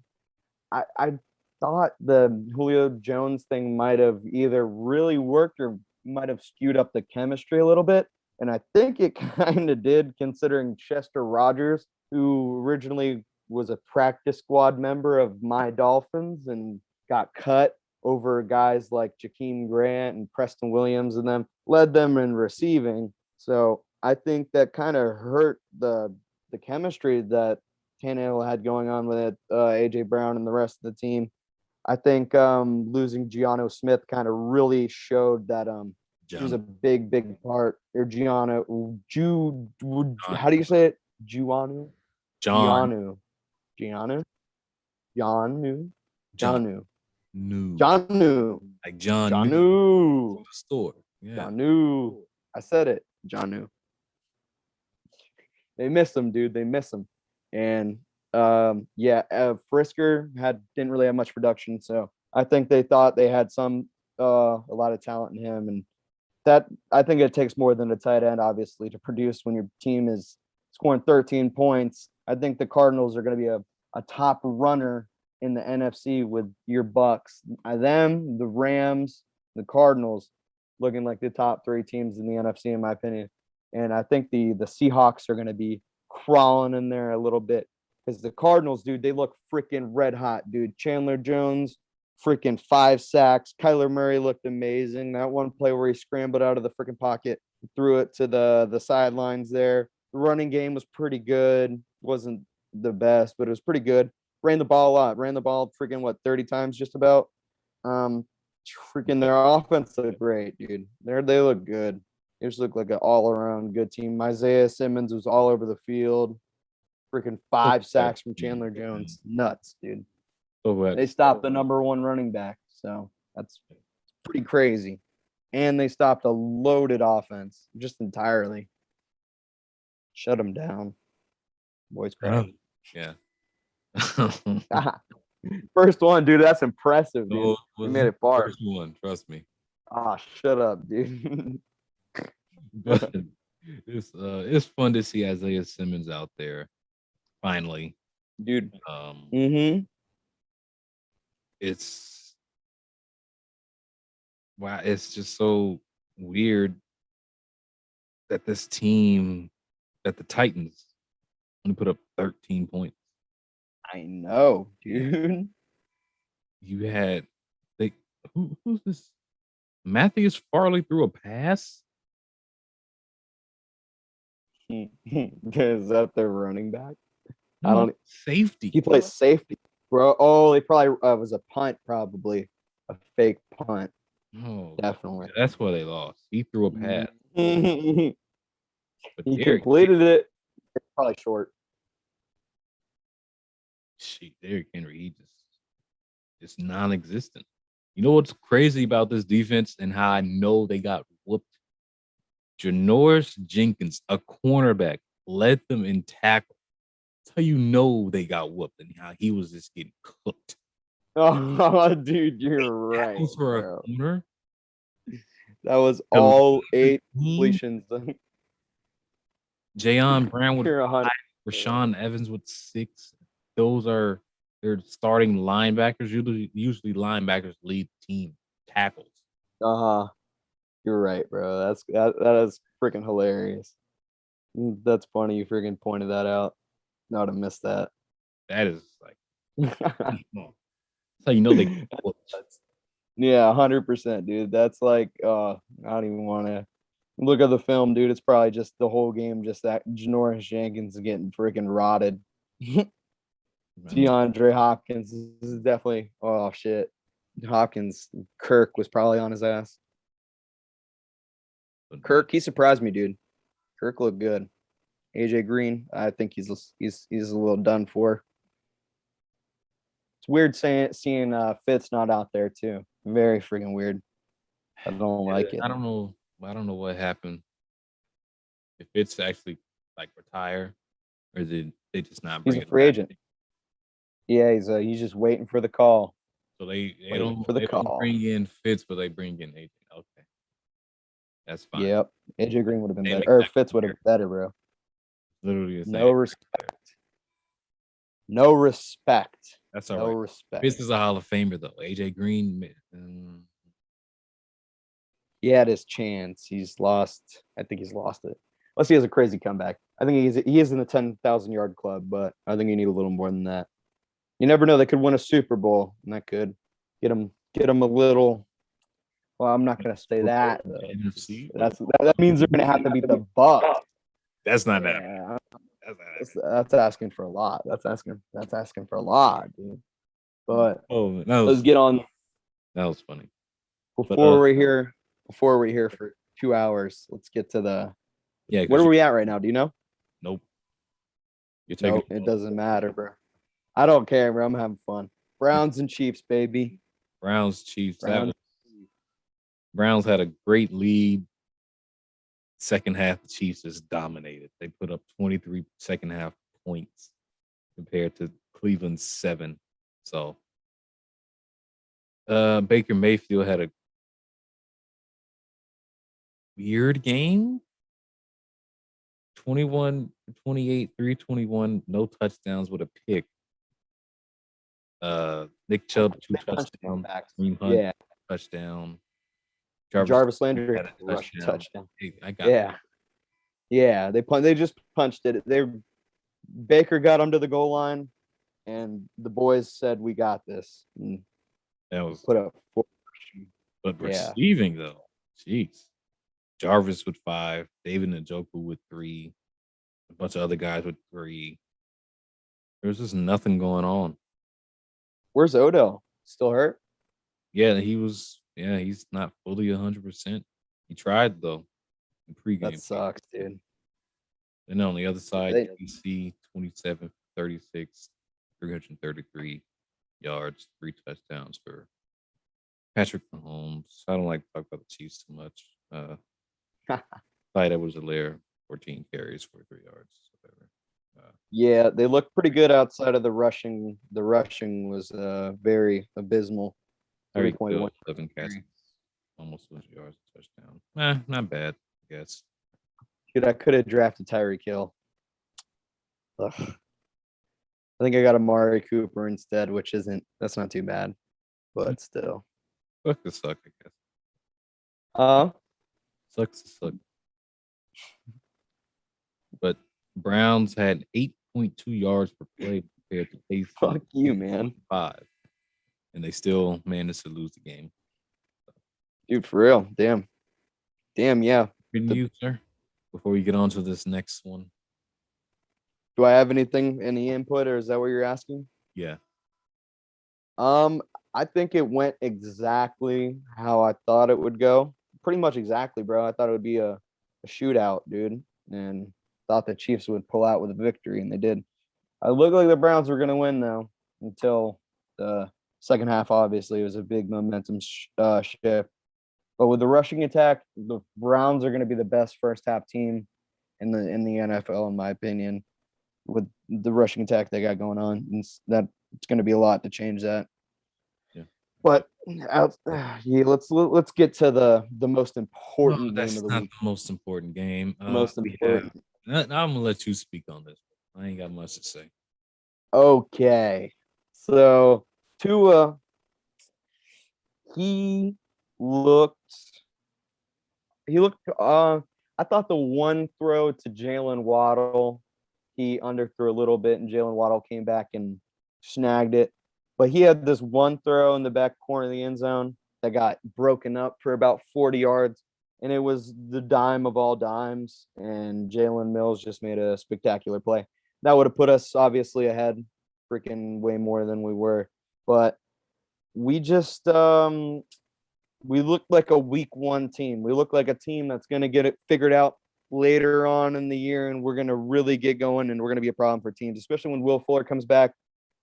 Speaker 2: I thought the Julio Jones thing might have either really worked or might have skewed up the chemistry a little bit. And I think it kind of did, considering Chester Rogers, who originally was a practice squad member of my Dolphins and got cut over guys like Jakeem Grant and Preston Williams and them, led them in receiving. So I think that kind of hurt the chemistry that Tannehill had going on with AJ Brown and the rest of the team. I think losing Giano Smith kind of really showed that he was a
Speaker 1: John,
Speaker 2: big part. Or Giano,
Speaker 1: John,
Speaker 2: how do you say it? Giano,
Speaker 1: John,
Speaker 2: Gianu, Gianu, Gianu,
Speaker 1: John,
Speaker 2: Gianu,
Speaker 1: new,
Speaker 2: Gianu,
Speaker 1: like John New
Speaker 2: Gianu,
Speaker 1: from the store. Yeah,
Speaker 2: Gianu. I said it, Gianu. They miss him, dude. They miss him. And yeah, Frisker didn't really have much production, so I think they thought they had a lot of talent in him, and that I think it takes more than a tight end, obviously, to produce when your team is scoring 13 points. I think the Cardinals are going to be a top runner in the NFC with your Bucks. Them, the Rams, the Cardinals, looking like the top three teams in the NFC, in my opinion. And I think the Seahawks are going to be crawling in there a little bit because the Cardinals, dude, they look freaking red hot, dude. Chandler Jones, freaking 5 sacks. Kyler Murray looked amazing. That one play where he scrambled out of the freaking pocket, threw it to the sidelines there. The running game was pretty good. Wasn't the best, but it was pretty good. Ran the ball a lot. Ran the ball freaking 30 times just about. Freaking their offense looked great, dude. They look good. They just look like an all around good team. Isaiah Simmons was all over the field. Freaking 5 sacks from Chandler Jones. Nuts, dude. They stopped the number 1 running back. So that's pretty crazy. And they stopped a loaded offense just entirely. Shut them down. Boys cry.
Speaker 1: yeah.
Speaker 2: First one, dude. That's impressive, dude.
Speaker 1: So
Speaker 2: We
Speaker 1: was
Speaker 2: made it far.
Speaker 1: first one, trust me.
Speaker 2: Ah, shut up, dude.
Speaker 1: But it's fun to see Isaiah Simmons out there finally.
Speaker 2: Dude.
Speaker 1: Um,
Speaker 2: Mm-hmm.
Speaker 1: it's wow, it's just so weird that this team, that the Titans, only put up 13 points.
Speaker 2: I know, dude.
Speaker 1: You had they who's this? Matthews Farley threw a pass.
Speaker 2: Is that their running back? I
Speaker 1: No,
Speaker 2: don't.
Speaker 1: safety.
Speaker 2: He plays safety, bro. Oh, they probably was a punt, probably a fake punt.
Speaker 1: Oh,
Speaker 2: Definitely.
Speaker 1: that's why they lost. He threw a pass.
Speaker 2: He
Speaker 1: But Derrick
Speaker 2: completed it. It's probably short.
Speaker 1: Derrick Henry, he just non-existent. You know what's crazy about this defense and how I know they got whooped? Janoris Jenkins, a cornerback, led them in tackle. That's how you know they got whooped and how he was just getting cooked.
Speaker 2: Oh, dude, you're right.
Speaker 1: Tackles for a
Speaker 2: Bro.
Speaker 1: corner.
Speaker 2: That was all 8
Speaker 1: Team,
Speaker 2: completions.
Speaker 1: Jayon Brown with
Speaker 2: You're
Speaker 1: 5, Rashawn Evans with 6. Those are their starting linebackers. Usually linebackers lead team tackles.
Speaker 2: Uh-huh. You're right, bro. That is freaking hilarious. That's funny you freaking pointed that out. I would have missed that.
Speaker 1: That is like, that's how you know they whooped.
Speaker 2: Yeah, 100%, dude. That's like, I don't even want to look at the film, dude. It's probably just the whole game, just that Janoris Jenkins getting freaking rotted. DeAndre Hopkins is definitely, oh shit. Hopkins, Kirk was probably on his ass. Kirk, he surprised me, dude. Kirk looked good. AJ Green, I think he's a little done for. It's weird seeing Fitz not out there too. Very freaking weird. I don't like it.
Speaker 1: I don't know what happened. If it's actually like retire, or did they just not bring
Speaker 2: He's a
Speaker 1: it
Speaker 2: free
Speaker 1: back?
Speaker 2: agent. Yeah, he's just waiting for the call.
Speaker 1: So they
Speaker 2: Waiting for the
Speaker 1: don't
Speaker 2: call.
Speaker 1: bring in Fitz, but they bring in AJ. Okay, that's fine.
Speaker 2: Yep. AJ Green would have been
Speaker 1: They
Speaker 2: better.
Speaker 1: make
Speaker 2: Or
Speaker 1: that
Speaker 2: Fitz would have been better, bro.
Speaker 1: literally the same.
Speaker 2: No respect. No respect.
Speaker 1: That's all
Speaker 2: No
Speaker 1: right.
Speaker 2: respect.
Speaker 1: Fitz is a Hall of Famer though. AJ Green,
Speaker 2: He had his chance. He's lost. I think he's lost it. Unless he has a crazy comeback. I think he is in the 10,000-yard club, but I think you need a little more than that. You never know; they could win a Super Bowl, and that could get them a little. Well, I'm not gonna say that though.
Speaker 1: NFC.
Speaker 2: That means they're gonna have to beat the Bucks.
Speaker 1: That's not that.
Speaker 2: Yeah,
Speaker 1: That's not
Speaker 2: that's asking for a lot. That's asking for a lot, dude. But
Speaker 1: Oh,
Speaker 2: let's get on
Speaker 1: that was funny.
Speaker 2: before we're here. Before we're here for 2 hours, let's get to the.
Speaker 1: Yeah.
Speaker 2: Where are we at right now? Do you know?
Speaker 1: Nope. You're taking.
Speaker 2: No, it doesn't matter, bro. I don't care, bro. I'm having fun. Browns and Chiefs, baby.
Speaker 1: Browns, Chiefs.
Speaker 2: Browns.
Speaker 1: Browns had a great lead. Second half, the Chiefs just dominated. They put up 23 second half points compared to Cleveland's 7. So Baker Mayfield had a weird game. 21, 28, 321, no touchdowns with a pick. Nick Chubb, 2 touchdowns. Kareem Hunt,
Speaker 2: Yeah.
Speaker 1: touchdown.
Speaker 2: Jarvis Landry
Speaker 1: had a
Speaker 2: rush touchdown.
Speaker 1: I got
Speaker 2: Yeah. Yeah, they just punched it. Baker got him to the goal line, and the boys said, "We got this." And
Speaker 1: that was
Speaker 2: put up 4.
Speaker 1: but
Speaker 2: Yeah.
Speaker 1: receiving though, jeez. Jarvis with 5, David Njoku with 3, a bunch of other guys with 3. There's just nothing going on.
Speaker 2: Where's Odell? Still hurt?
Speaker 1: Yeah, he's not fully 100%. He tried though in pregame.
Speaker 2: That sucks, dude.
Speaker 1: And on the other side,
Speaker 2: They-
Speaker 1: DC 27, 36, 333 yards, 3 touchdowns for Patrick Mahomes. I don't like to talk about the Chiefs too much. Clyde Edwards-Helaire, 14 carries, 43 yards, whatever.
Speaker 2: Yeah, they look pretty good outside of the rushing. The rushing was very abysmal.
Speaker 1: Tyreek
Speaker 2: 3.1.
Speaker 1: Hill, 11 catches, almost 100 yards, touchdown. Not bad, I guess.
Speaker 2: Dude, I could have drafted Tyreek Hill. Ugh. I think I got Amari Cooper instead, which that's not too bad, but still.
Speaker 1: Sucks to suck, I guess. Sucks to suck. But Browns had 8.2 yards per play compared to Pace.
Speaker 2: Fuck you, man.
Speaker 1: 5. And they still managed to lose the game.
Speaker 2: Dude, for real. Damn, yeah.
Speaker 1: Good news, sir. Before we get on to this next one.
Speaker 2: Do I have any input, or is that what you're asking?
Speaker 1: Yeah.
Speaker 2: I think it went exactly how I thought it would go. Pretty much exactly, bro. I thought it would be a shootout, dude, and thought the Chiefs would pull out with a victory, and they did. It looked like the Browns were going to win, though, until the second half. Obviously, it was a big momentum shift. But with the rushing attack, the Browns are going to be the best first half team in the NFL, in my opinion. With the rushing attack they got going on, and that it's going to be a lot to change that.
Speaker 1: Yeah.
Speaker 2: But let's get to the most important game of the
Speaker 1: not
Speaker 2: week.
Speaker 1: the most important game.
Speaker 2: Most important.
Speaker 1: I'm gonna let you speak on this. I ain't got much to say.
Speaker 2: Okay, so Tua, he looked. I thought the one throw to Jalen Waddle, he underthrew a little bit, and Jalen Waddle came back and snagged it. But he had this one throw in the back corner of the end zone that got broken up for about 40 yards, and it was the dime of all dimes, and Jalen Mills just made a spectacular play. That would have put us obviously ahead, freaking way more than we were. But we just we look like a week 1 team. We look like a team that's going to get it figured out later on in the year, and we're going to really get going, and we're going to be a problem for teams, especially when Will Fuller comes back.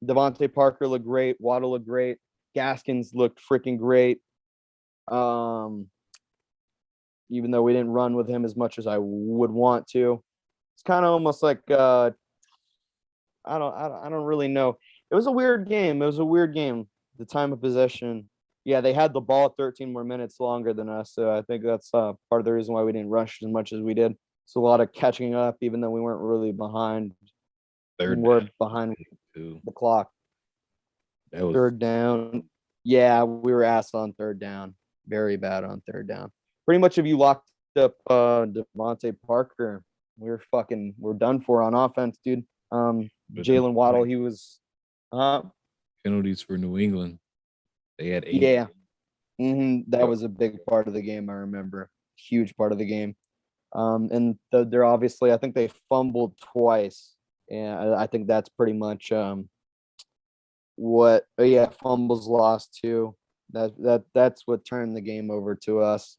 Speaker 2: Devontae Parker looked great. Waddle looked great. Gaskins looked freaking great. Even though we didn't run with him as much as I would want to. It's kind of almost like I don't really know. It was a weird game. The time of possession. Yeah, they had the ball 13 more minutes longer than us, so I think that's part of the reason why we didn't rush as much as we did. It's a lot of catching up, even though we weren't really behind. We're behind the clock. Third down. Yeah, we were ass on third down. Very bad on third down. Pretty much if you locked up Devontae Parker, we're done for on offense, dude.
Speaker 1: But then
Speaker 2: Jalen Waddle, he was, uh,
Speaker 1: penalties for New England. They had 8.
Speaker 2: yeah, that
Speaker 1: Yep.
Speaker 2: was a big part of the game. I remember, huge part of the game. And they're obviously, I think they fumbled twice, and I think that's pretty much what. Yeah, fumbles lost too. That's what turned the game over to us.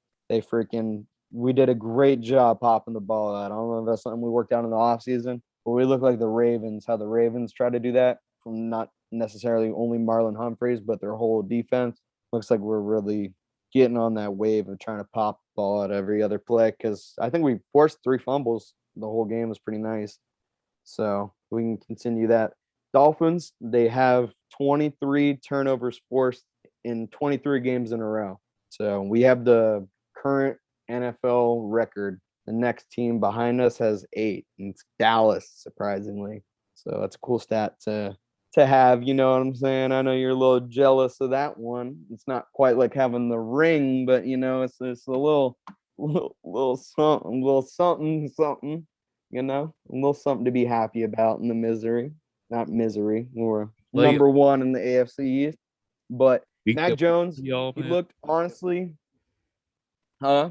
Speaker 2: We did a great job popping the ball out. I don't know if that's something we worked out in the offseason, but we look like the Ravens, how the Ravens try to do that from not necessarily only Marlon Humphreys, but their whole defense. Looks like we're really getting on that wave of trying to pop the ball out every other play because I think we forced 3 fumbles. The whole game was pretty nice. So we can continue that. Dolphins, they have 23 turnovers forced in 23 games in a row. So we have the current NFL record. The next team behind us has 8, and it's Dallas, surprisingly. So that's a cool stat to have. You know what I'm saying? I know you're a little jealous of that one. It's not quite like having the ring, but it's a little something, a little something to be happy about in the misery. Not misery. We're
Speaker 1: Play
Speaker 2: number one in the AFC East. But
Speaker 1: week
Speaker 2: Mac
Speaker 1: that we
Speaker 2: Jones,
Speaker 1: y'all,
Speaker 2: he
Speaker 1: man.
Speaker 2: looked honestly, huh?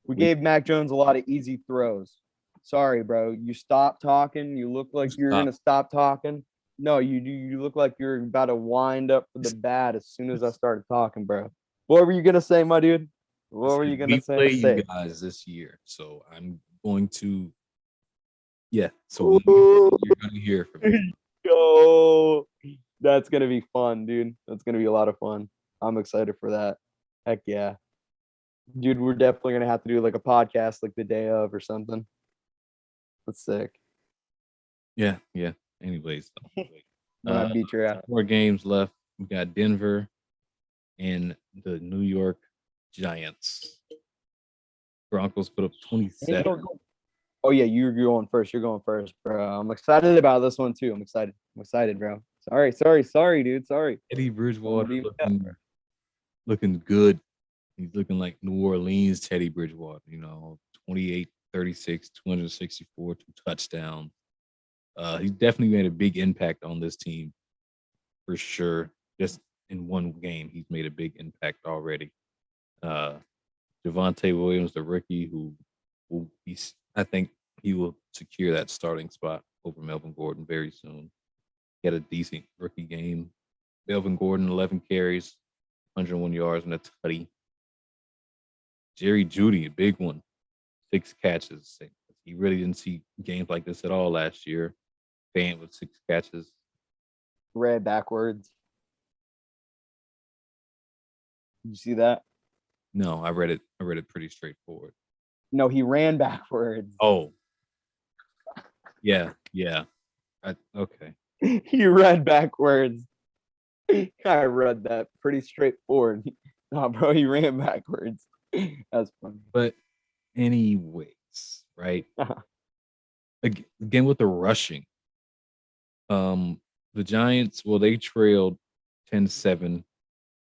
Speaker 2: We
Speaker 1: We
Speaker 2: gave Mac Jones a lot of easy throws. Sorry, bro. You stop talking. You look like you're
Speaker 1: stop.
Speaker 2: gonna stop talking. No, you look like you're about to wind up for the bat as soon as I started talking, bro. What were you gonna say, my dude? What were you gonna
Speaker 1: We
Speaker 2: say?
Speaker 1: play you
Speaker 2: Say.
Speaker 1: guys this year, so I'm going to So
Speaker 2: Ooh,
Speaker 1: you're gonna hear from me.
Speaker 2: yo, that's gonna be fun, dude. That's gonna be a lot of fun. I'm excited for that. Heck yeah, dude. We're definitely gonna have to do like a podcast like the day of or something. That's sick.
Speaker 1: Yeah, yeah. Anyways,
Speaker 2: When I beat your ass.
Speaker 1: 4 games left. We got Denver and the New York Giants. Broncos put up 27.
Speaker 2: Oh yeah, you're going first. You're going first, bro. I'm excited about this one too. I'm excited. I'm excited, bro. Sorry, dude. Sorry.
Speaker 1: Eddie
Speaker 2: What
Speaker 1: Bridgewater
Speaker 2: do you got, bro?
Speaker 1: looking good. He's looking like New Orleans Teddy Bridgewater, 28, 36, 264, 2 touchdowns. He's definitely made a big impact on this team for sure. Just in one game, he's made a big impact already. Uh, Javante Williams, the rookie, who will be, I think he will secure that starting spot over Melvin Gordon very soon. He had a decent rookie game. Melvin Gordon, 11 carries, 101 yards, and a tutty. Jerry Judy, a big one, 6 catches. He really didn't see games like this at all last year. Fant with 6 catches.
Speaker 2: Red backwards. Did you see that?
Speaker 1: No, I read it. I read it pretty straightforward.
Speaker 2: No, he ran backwards.
Speaker 1: Oh, yeah, yeah. Okay.
Speaker 2: He ran backwards. I read that pretty straightforward. No, bro, he ran backwards. That's funny.
Speaker 1: But anyways, right? Again with the rushing. The Giants, well, they trailed 10-7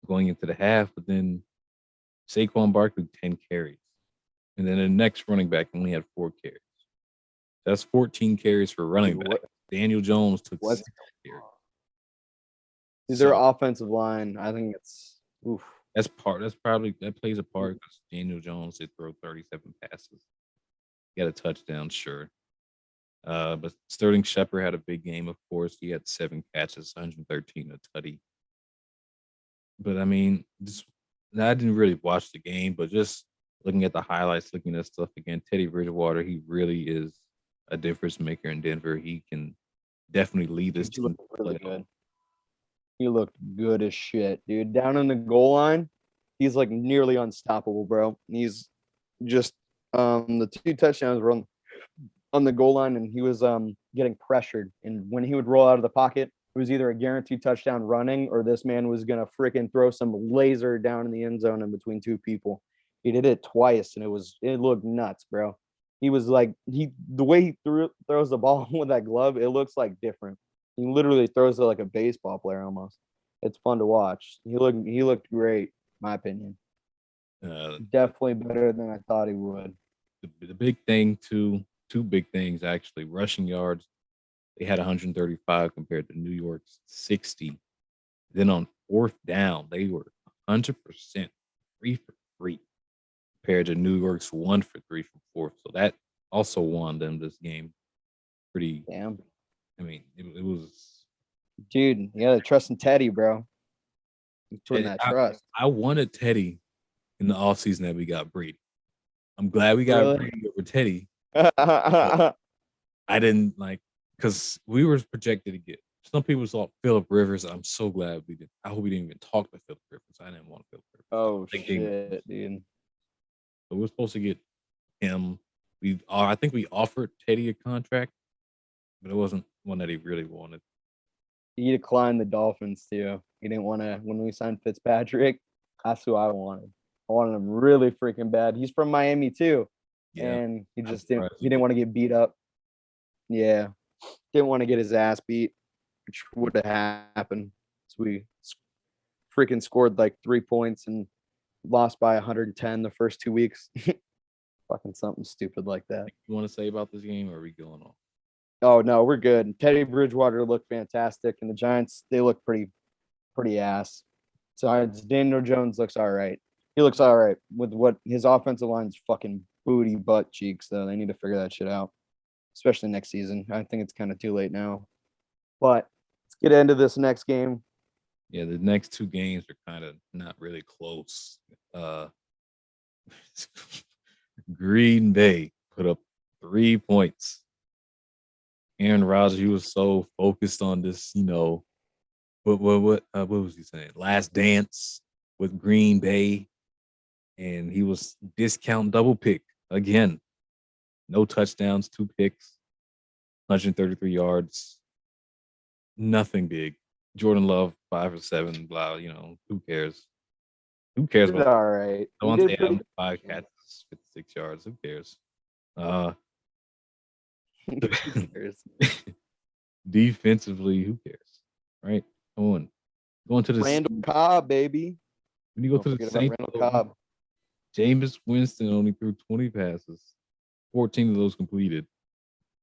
Speaker 1: going into the half, but then Saquon Barkley 10 carries. And then the next running back only had 4 carries. That's 14 carries for running back. Daniel Jones took 6 carries.
Speaker 2: Their offensive line, I think it's oof.
Speaker 1: That plays a part because Daniel Jones did throw 37 passes. He had a touchdown, sure. But Sterling Shepard had a big game, of course. He had 7 catches, 113, a tutty. But I mean, I didn't really watch the game, but just looking at the highlights, looking at stuff again, Teddy Bridgewater, he really is a difference maker in Denver. He can definitely lead this team.
Speaker 2: Really good. He looked good as shit, dude. Down in the goal line, he's like nearly unstoppable, bro. He's just the 2 touchdowns were on the goal line, and he was getting pressured. And when he would roll out of the pocket, it was either a guaranteed touchdown running or this man was gonna freaking throw some laser down in the end zone in between 2 people. He did it twice, and it looked nuts, bro. He was like the way he throws the ball with that glove, it looks like different. He literally throws it like a baseball player almost. It's fun to watch. He looked great, my opinion. Definitely better than I thought he would.
Speaker 1: The big thing too, two big things actually. Rushing yards, they had 135 compared to New York's 60. Then on fourth down, they were 100% 3 for 3 compared to New York's 1 for 3 from fourth. So that also won them this game. Pretty,
Speaker 2: Damn.
Speaker 1: I mean, it was.
Speaker 2: Dude, you gotta trust in Teddy, bro. He's putting
Speaker 1: Teddy,
Speaker 2: that trust.
Speaker 1: I wanted Teddy in the offseason that we got Brady. I'm glad we got
Speaker 2: Really?
Speaker 1: Brady over Teddy. But I didn't like because we were projected to get. Some people thought Philip Rivers. I'm so glad we did. I hope we didn't even talk to Philip Rivers. I didn't want Philip Rivers.
Speaker 2: Oh
Speaker 1: Like,
Speaker 2: shit, dude.
Speaker 1: so we're supposed to get him. I think we offered Teddy a contract, but it wasn't one that he really wanted.
Speaker 2: He declined the Dolphins too. He didn't want to when we signed Fitzpatrick. That's who I wanted. I wanted him really freaking bad. He's from Miami too,
Speaker 1: Yeah,
Speaker 2: and he
Speaker 1: I'm
Speaker 2: just didn't.
Speaker 1: surprised
Speaker 2: He didn't want to get beat up. Yeah, didn't want to get his ass beat, which would have happened. So we freaking scored like 3 points and lost by 110 the first 2 weeks. Fucking something stupid like that.
Speaker 1: You want to say about this game, or are we going on?
Speaker 2: Oh no, we're good. Teddy Bridgewater looked fantastic, and the Giants they look pretty ass. So Daniel Jones looks all right. He looks all right with what his offensive line's fucking booty butt cheeks though. They need to figure that shit out, especially next season. I think it's kind of too late now. But let's get into this next game.
Speaker 1: Yeah, the next two games are kind of not really close. Green Bay put up 3 points. Aaron Rodgers, he was so focused on this, what was he saying? Last dance with Green Bay, and he was discount double pick again. No touchdowns, 2 picks, 133 yards, nothing big. Jordan Love 5 for 7. Blah, who cares? Who cares
Speaker 2: Did
Speaker 1: about
Speaker 2: all right. He
Speaker 1: Devontae
Speaker 2: did pretty
Speaker 1: Adams? 5 catches, 56 yards. Who cares?
Speaker 2: good.
Speaker 1: Defensively, who cares? Right? Come on. Going to the
Speaker 2: Randall Cobb, baby.
Speaker 1: when you go
Speaker 2: Don't
Speaker 1: to the
Speaker 2: forget about
Speaker 1: Saints,
Speaker 2: Randall Cobb.
Speaker 1: Jameis Winston only threw 20 passes, 14 of those completed,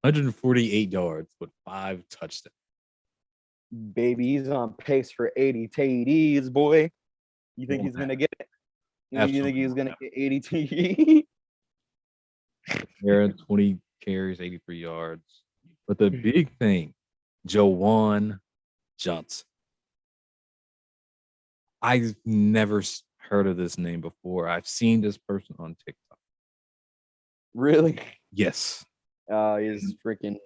Speaker 1: 148 yards, but 5 touchdowns.
Speaker 2: Baby, he's on pace for 80 TDs, boy. You think
Speaker 1: Won't
Speaker 2: he's gonna
Speaker 1: happen.
Speaker 2: get it? You think
Speaker 1: Absolutely
Speaker 2: he's
Speaker 1: won't
Speaker 2: gonna
Speaker 1: happen.
Speaker 2: get 80 TDs?
Speaker 1: Aaron, 20 carries, 83 yards. But the big thing, Jawan Johnson. I've never heard of this name before. I've seen this person on TikTok.
Speaker 2: Really?
Speaker 1: Yes.
Speaker 2: He's freaking.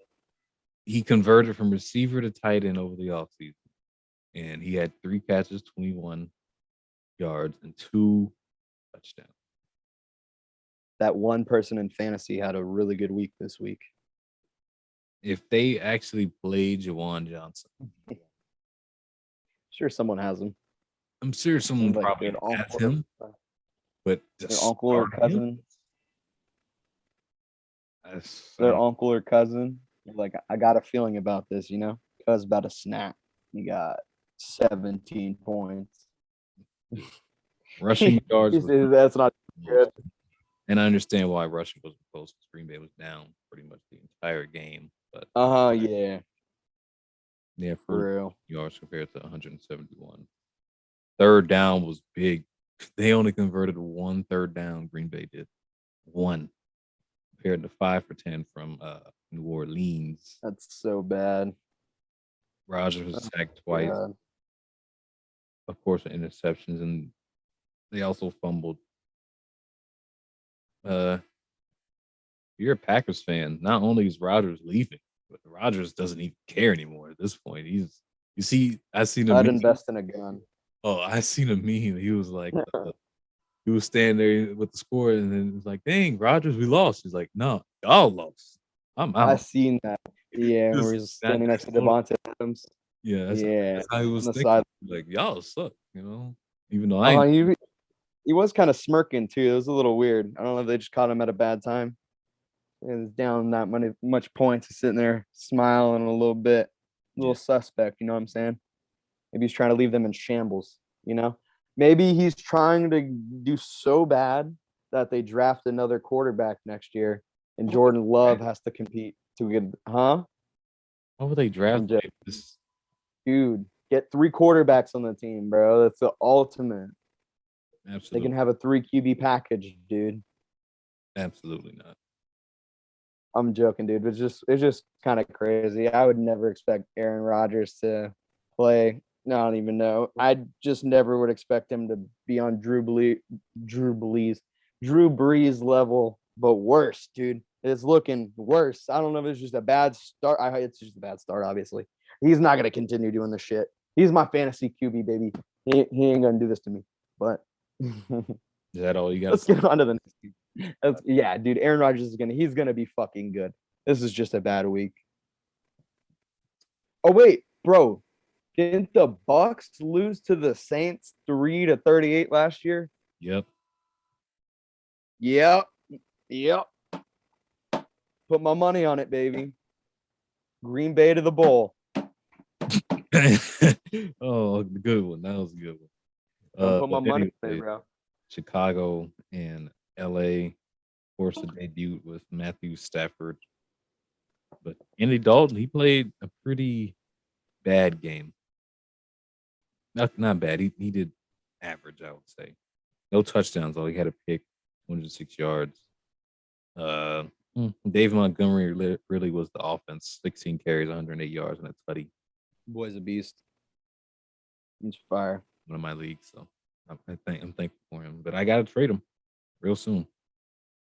Speaker 1: He converted from receiver to tight end over the offseason. And he had 3 catches, 21 yards, and 2 touchdowns.
Speaker 2: That one person in fantasy had a really good week this week.
Speaker 1: If they actually played Jawan Johnson,
Speaker 2: Sure, someone has him.
Speaker 1: I'm sure someone
Speaker 2: Like
Speaker 1: probably
Speaker 2: their
Speaker 1: has him, but
Speaker 2: their uncle or cousin. Their uncle or cousin. Like, I got a feeling about this, Cuz about a snap. He got 17 points.
Speaker 1: rushing yards.
Speaker 2: That's not good.
Speaker 1: And I understand why rushing wasn't close because Green Bay was down pretty much the entire game. But
Speaker 2: Yeah.
Speaker 1: yeah,
Speaker 2: For
Speaker 1: for
Speaker 2: real.
Speaker 1: yards compared to 171. Third down was big. They only converted 1 third down. Green Bay did 1 compared to 5 for 10 from New Orleans.
Speaker 2: That's so bad.
Speaker 1: Rodgers was sacked twice.
Speaker 2: God.
Speaker 1: Of course, interceptions, and they also fumbled. You're a Packers fan. Not only is Rodgers leaving, but Rodgers doesn't even care anymore at this point. I seen him.
Speaker 2: I'd invest in a gun.
Speaker 1: Oh, I seen a meme. He was like, he was standing there with the score, and then it was like, "Dang, Rodgers, we lost." He's like, "No, y'all lost. I'm
Speaker 2: I
Speaker 1: out."
Speaker 2: seen that. Yeah, where he's standing next to Devontae Adams.
Speaker 1: Yeah,
Speaker 2: Yeah,
Speaker 1: that's how he was
Speaker 2: on the
Speaker 1: thinking.
Speaker 2: side.
Speaker 1: Like, y'all suck, Even though I
Speaker 2: He was kind of smirking too. It was a little weird. I don't know if they just caught him at a bad time. It was down that much points. He's sitting there smiling a little bit, a little suspect. You know what I'm saying? Maybe he's trying to leave them in shambles. Maybe he's trying to do so bad that they draft another quarterback next year, and Jordan Love has to compete to get, huh?
Speaker 1: What would they draft?
Speaker 2: I'm just,
Speaker 1: This
Speaker 2: dude, get 3 quarterbacks on the team, bro. That's the ultimate. They can
Speaker 1: absolutely,
Speaker 2: have a 3 QB package, dude.
Speaker 1: absolutely not.
Speaker 2: I'm joking, dude. It's just kind of crazy. I would never expect Aaron Rodgers to play. No, I don't even know. I just never would expect him to be on Drew Brees level, but worse, dude. It's looking worse. I don't know if it's just a bad start. It's just a bad start, obviously. He's not gonna continue doing this shit. He's my fantasy QB, baby. He ain't gonna do this to me. But
Speaker 1: Is that all you got to
Speaker 2: let's
Speaker 1: say?
Speaker 2: get on to the next team. Yeah, dude. Aaron Rodgers he's gonna be fucking good. This is just a bad week. Oh wait, bro. Didn't the Bucks lose to the Saints 3-38 last year?
Speaker 1: Yep.
Speaker 2: Yep. Yep. Put my money on it, baby. Green Bay to the bowl.
Speaker 1: Oh, good one. That was a good one.
Speaker 2: I'm put my
Speaker 1: But
Speaker 2: money on it,
Speaker 1: anyway,
Speaker 2: bro.
Speaker 1: Chicago and LA forced a debut with Matthew Stafford. But Andy Dalton, he played a pretty bad game. Not bad. He did average, I would say. No touchdowns, though. He had a pick, 106 yards. Uh, Dave Montgomery really was the offense. 16 carries, 108 yards, and a tutty.
Speaker 2: Boy's a beast. He's fire.
Speaker 1: One of my leagues, so I'm thankful for him. But I got to trade him real soon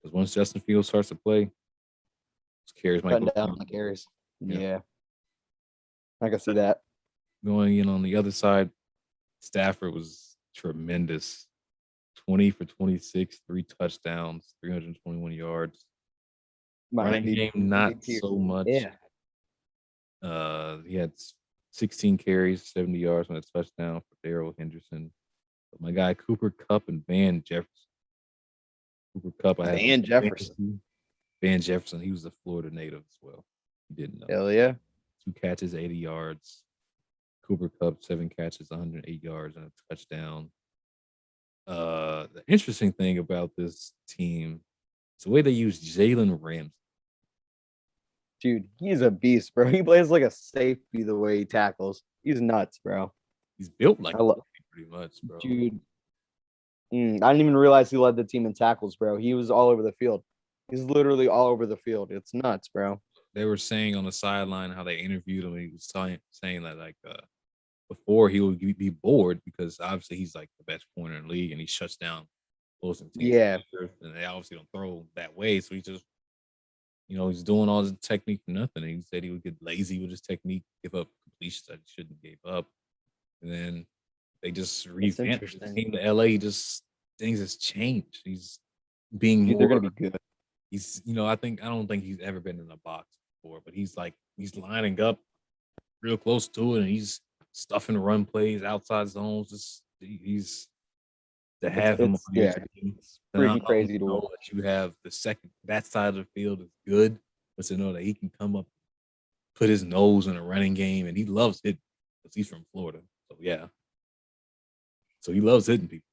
Speaker 1: because once Justin Fields starts to play, his carries might
Speaker 2: Cutting
Speaker 1: go
Speaker 2: down
Speaker 1: down.
Speaker 2: on the carries.
Speaker 1: Yeah.
Speaker 2: Yeah. I can see that.
Speaker 1: Going in on the other side, Stafford was tremendous. 20 for 26, 3 touchdowns, 321 yards.
Speaker 2: My
Speaker 1: Running game, not
Speaker 2: MVP.
Speaker 1: so much.
Speaker 2: Yeah.
Speaker 1: He had 16 carries, 70 yards on a touchdown for Darrell Henderson. But my guy Cooper Kupp and Van Jefferson. Cooper Kupp, I had
Speaker 2: Van Jefferson.
Speaker 1: Van Jefferson, he was a Florida native as well. You didn't know.
Speaker 2: Hell yeah.
Speaker 1: 2 catches, 80 yards. Cooper Kupp, 7 catches, 108 yards, and a touchdown. The interesting thing about this team is the way they use Jalen Ramsey.
Speaker 2: Dude, he's a beast, bro. He plays like a safety the way he tackles. He's nuts, bro.
Speaker 1: He's built like
Speaker 2: I love,
Speaker 1: pretty much, bro.
Speaker 2: dude. I didn't even realize he led the team in tackles, bro. He was all over the field. He's literally all over the field. It's nuts, bro.
Speaker 1: They were saying on the sideline how they interviewed him. He was saying that like before he would be bored because obviously he's like the best corner in the league and he shuts down opposing teams.
Speaker 2: Yeah.
Speaker 1: And they obviously don't throw that way, so he just he's doing all his technique for nothing. And he said he would get lazy with his technique, give up completions that he shouldn't have gave up, and then they just revamped his team to LA. Just things has changed. He's being
Speaker 2: Dude,
Speaker 1: more.
Speaker 2: they're gonna be good.
Speaker 1: He's I don't think he's ever been in a box before, but he's lining up real close to it, and he's stuffing run plays outside zones. He's to have him on your team.
Speaker 2: It's pretty crazy to watch.
Speaker 1: That you have that side of the field is good, but to know that he can come up, put his nose in a running game, and he loves it because he's from Florida. So yeah, so he loves hitting people.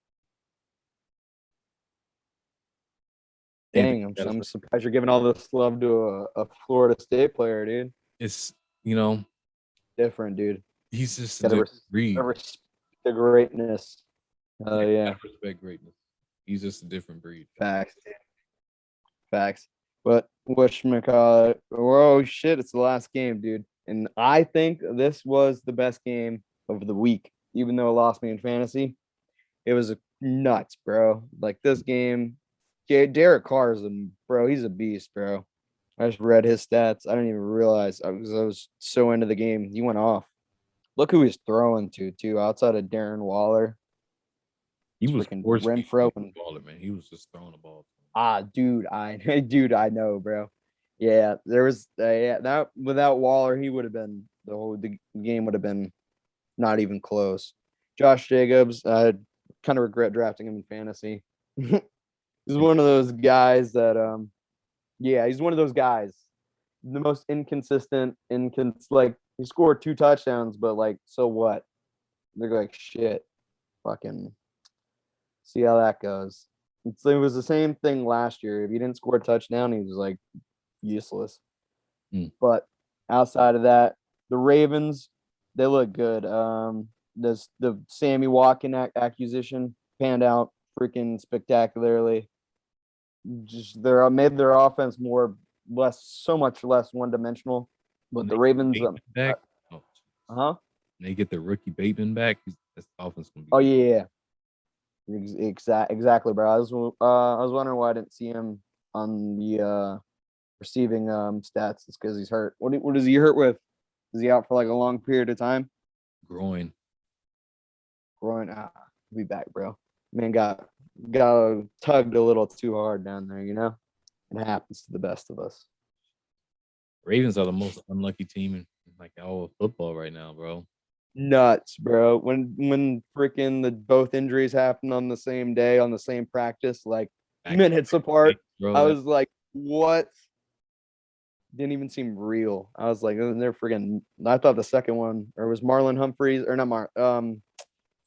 Speaker 2: Dang, I'm surprised you're giving all this love to a Florida State player, dude.
Speaker 1: It's
Speaker 2: different, dude.
Speaker 1: He's just
Speaker 2: Gotta respect the greatness. Yeah.
Speaker 1: Respect greatness. He's just a different breed.
Speaker 2: Facts. But whatchamacallit? Oh shit! It's the last game, dude. And I think this was the best game of the week, even though it lost me in fantasy. It was nuts, bro. Like this game, Derek Carr is bro. He's a beast, bro. I just read his stats. I didn't even realize I was so into the game. He went off. Look who he's throwing to too. Outside of Darren Waller,
Speaker 1: he was
Speaker 2: Renfro and
Speaker 1: baller, man. He was just throwing the ball.
Speaker 2: Dude, I know, bro. Yeah, there was that without Waller, he would have been the game would have been not even close. Josh Jacobs, I kind of regret drafting him in fantasy. He's one of those guys that he's one of those guys. The most inconsistent, like he scored 2 touchdowns, but like so what? They're like shit. Fucking see how that goes. It was the same thing last year. If he didn't score a touchdown, he was like useless.
Speaker 1: Mm.
Speaker 2: But outside of that, the Ravens, they look good. The Sammy Watkins acquisition panned out freaking spectacularly. Just they made their offense so much less one dimensional. But
Speaker 1: And
Speaker 2: the
Speaker 1: they get
Speaker 2: Ravens,
Speaker 1: Bateman back. Oh,
Speaker 2: huh?
Speaker 1: and they get the rookie Bateman back. This offense gonna be
Speaker 2: Oh
Speaker 1: good.
Speaker 2: yeah, exactly, bro. I was wondering why I didn't see him on the receiving stats. It's because he's hurt. What is he hurt with? Is he out for like a long period of time?
Speaker 1: Groin.
Speaker 2: Groin. Be back, bro. Man got tugged a little too hard down there. It happens to the best of us.
Speaker 1: Ravens are the most unlucky team in like all of football right now, bro.
Speaker 2: Nuts, bro. When freaking the both injuries happened on the same day on the same practice, like
Speaker 1: Back
Speaker 2: minutes apart,
Speaker 1: bro.
Speaker 2: I was like, what? Didn't even seem real. I was like, they're freaking. I thought the second one, or was Marlon Humphreys, or not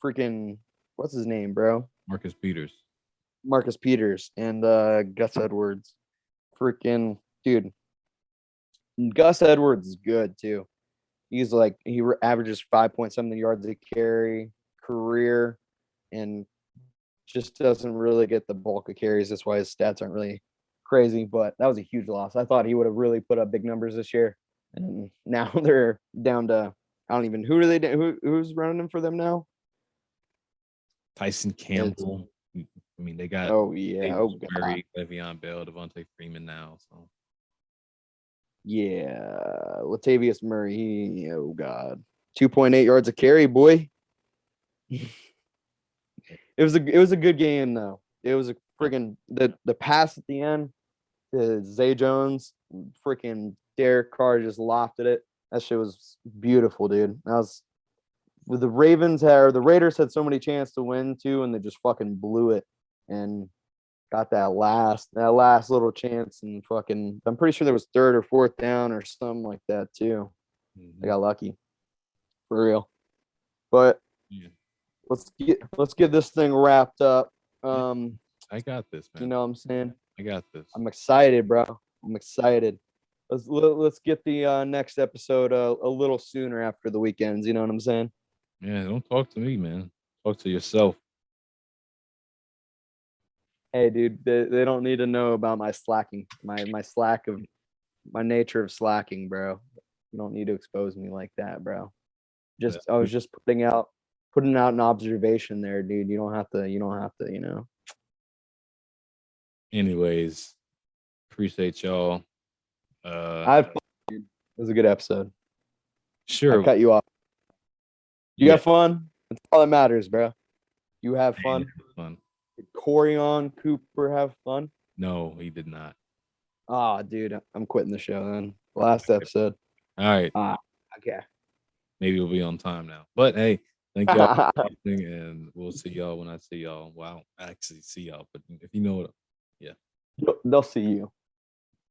Speaker 2: freaking, what's his name, bro?
Speaker 1: Marcus Peters.
Speaker 2: Marcus Peters and Gus Edwards. Freaking dude. Gus Edwards is good too. He's like averages 5 point something yards a carry career, and just doesn't really get the bulk of carries. That's why his stats aren't really crazy. But that was a huge loss. I thought he would have really put up big numbers this year, and now they're down to I don't even who's running them for them now.
Speaker 1: Tyson Campbell. I mean, they got
Speaker 2: God.
Speaker 1: Le'Veon Bell, Devontae Freeman now. So
Speaker 2: Yeah, Latavius Murray. Oh God, 2.8 yards a carry, boy. It was a good game though. It was a freaking the pass at the end to Zay Jones, freaking Derek Carr just lofted it. That shit was beautiful, dude. That was the Raiders had so many chances to win too, and they just fucking blew it and got that last little chance and fucking. I'm pretty sure there was third or fourth down or something like that too. They got lucky, for real. But
Speaker 1: yeah.
Speaker 2: let's get this thing wrapped up.
Speaker 1: I got this, man.
Speaker 2: You know what I'm saying?
Speaker 1: I got this.
Speaker 2: I'm excited, bro. I'm excited. Let's get the next episode a little sooner after the weekends. You know what I'm saying?
Speaker 1: Yeah, don't talk to me, man. Talk to yourself.
Speaker 2: Hey, dude, they don't need to know about my slacking, my slack of my nature of slacking, bro. You don't need to expose me like that, bro. I was just putting out an observation there, dude. You don't have to.
Speaker 1: Anyways, appreciate y'all.
Speaker 2: It was a good episode.
Speaker 1: Sure.
Speaker 2: I cut you off. You have fun. That's all that matters, bro. You have fun. Did Corian Cooper have fun?
Speaker 1: No, he did not.
Speaker 2: Ah, dude, I'm quitting the show then. Last episode.
Speaker 1: All right.
Speaker 2: Okay.
Speaker 1: Maybe we'll be on time now. But hey, thank y'all for watching, and we'll see y'all when I see y'all. Well, I actually see y'all, but if you know what, yeah.
Speaker 2: They'll see you.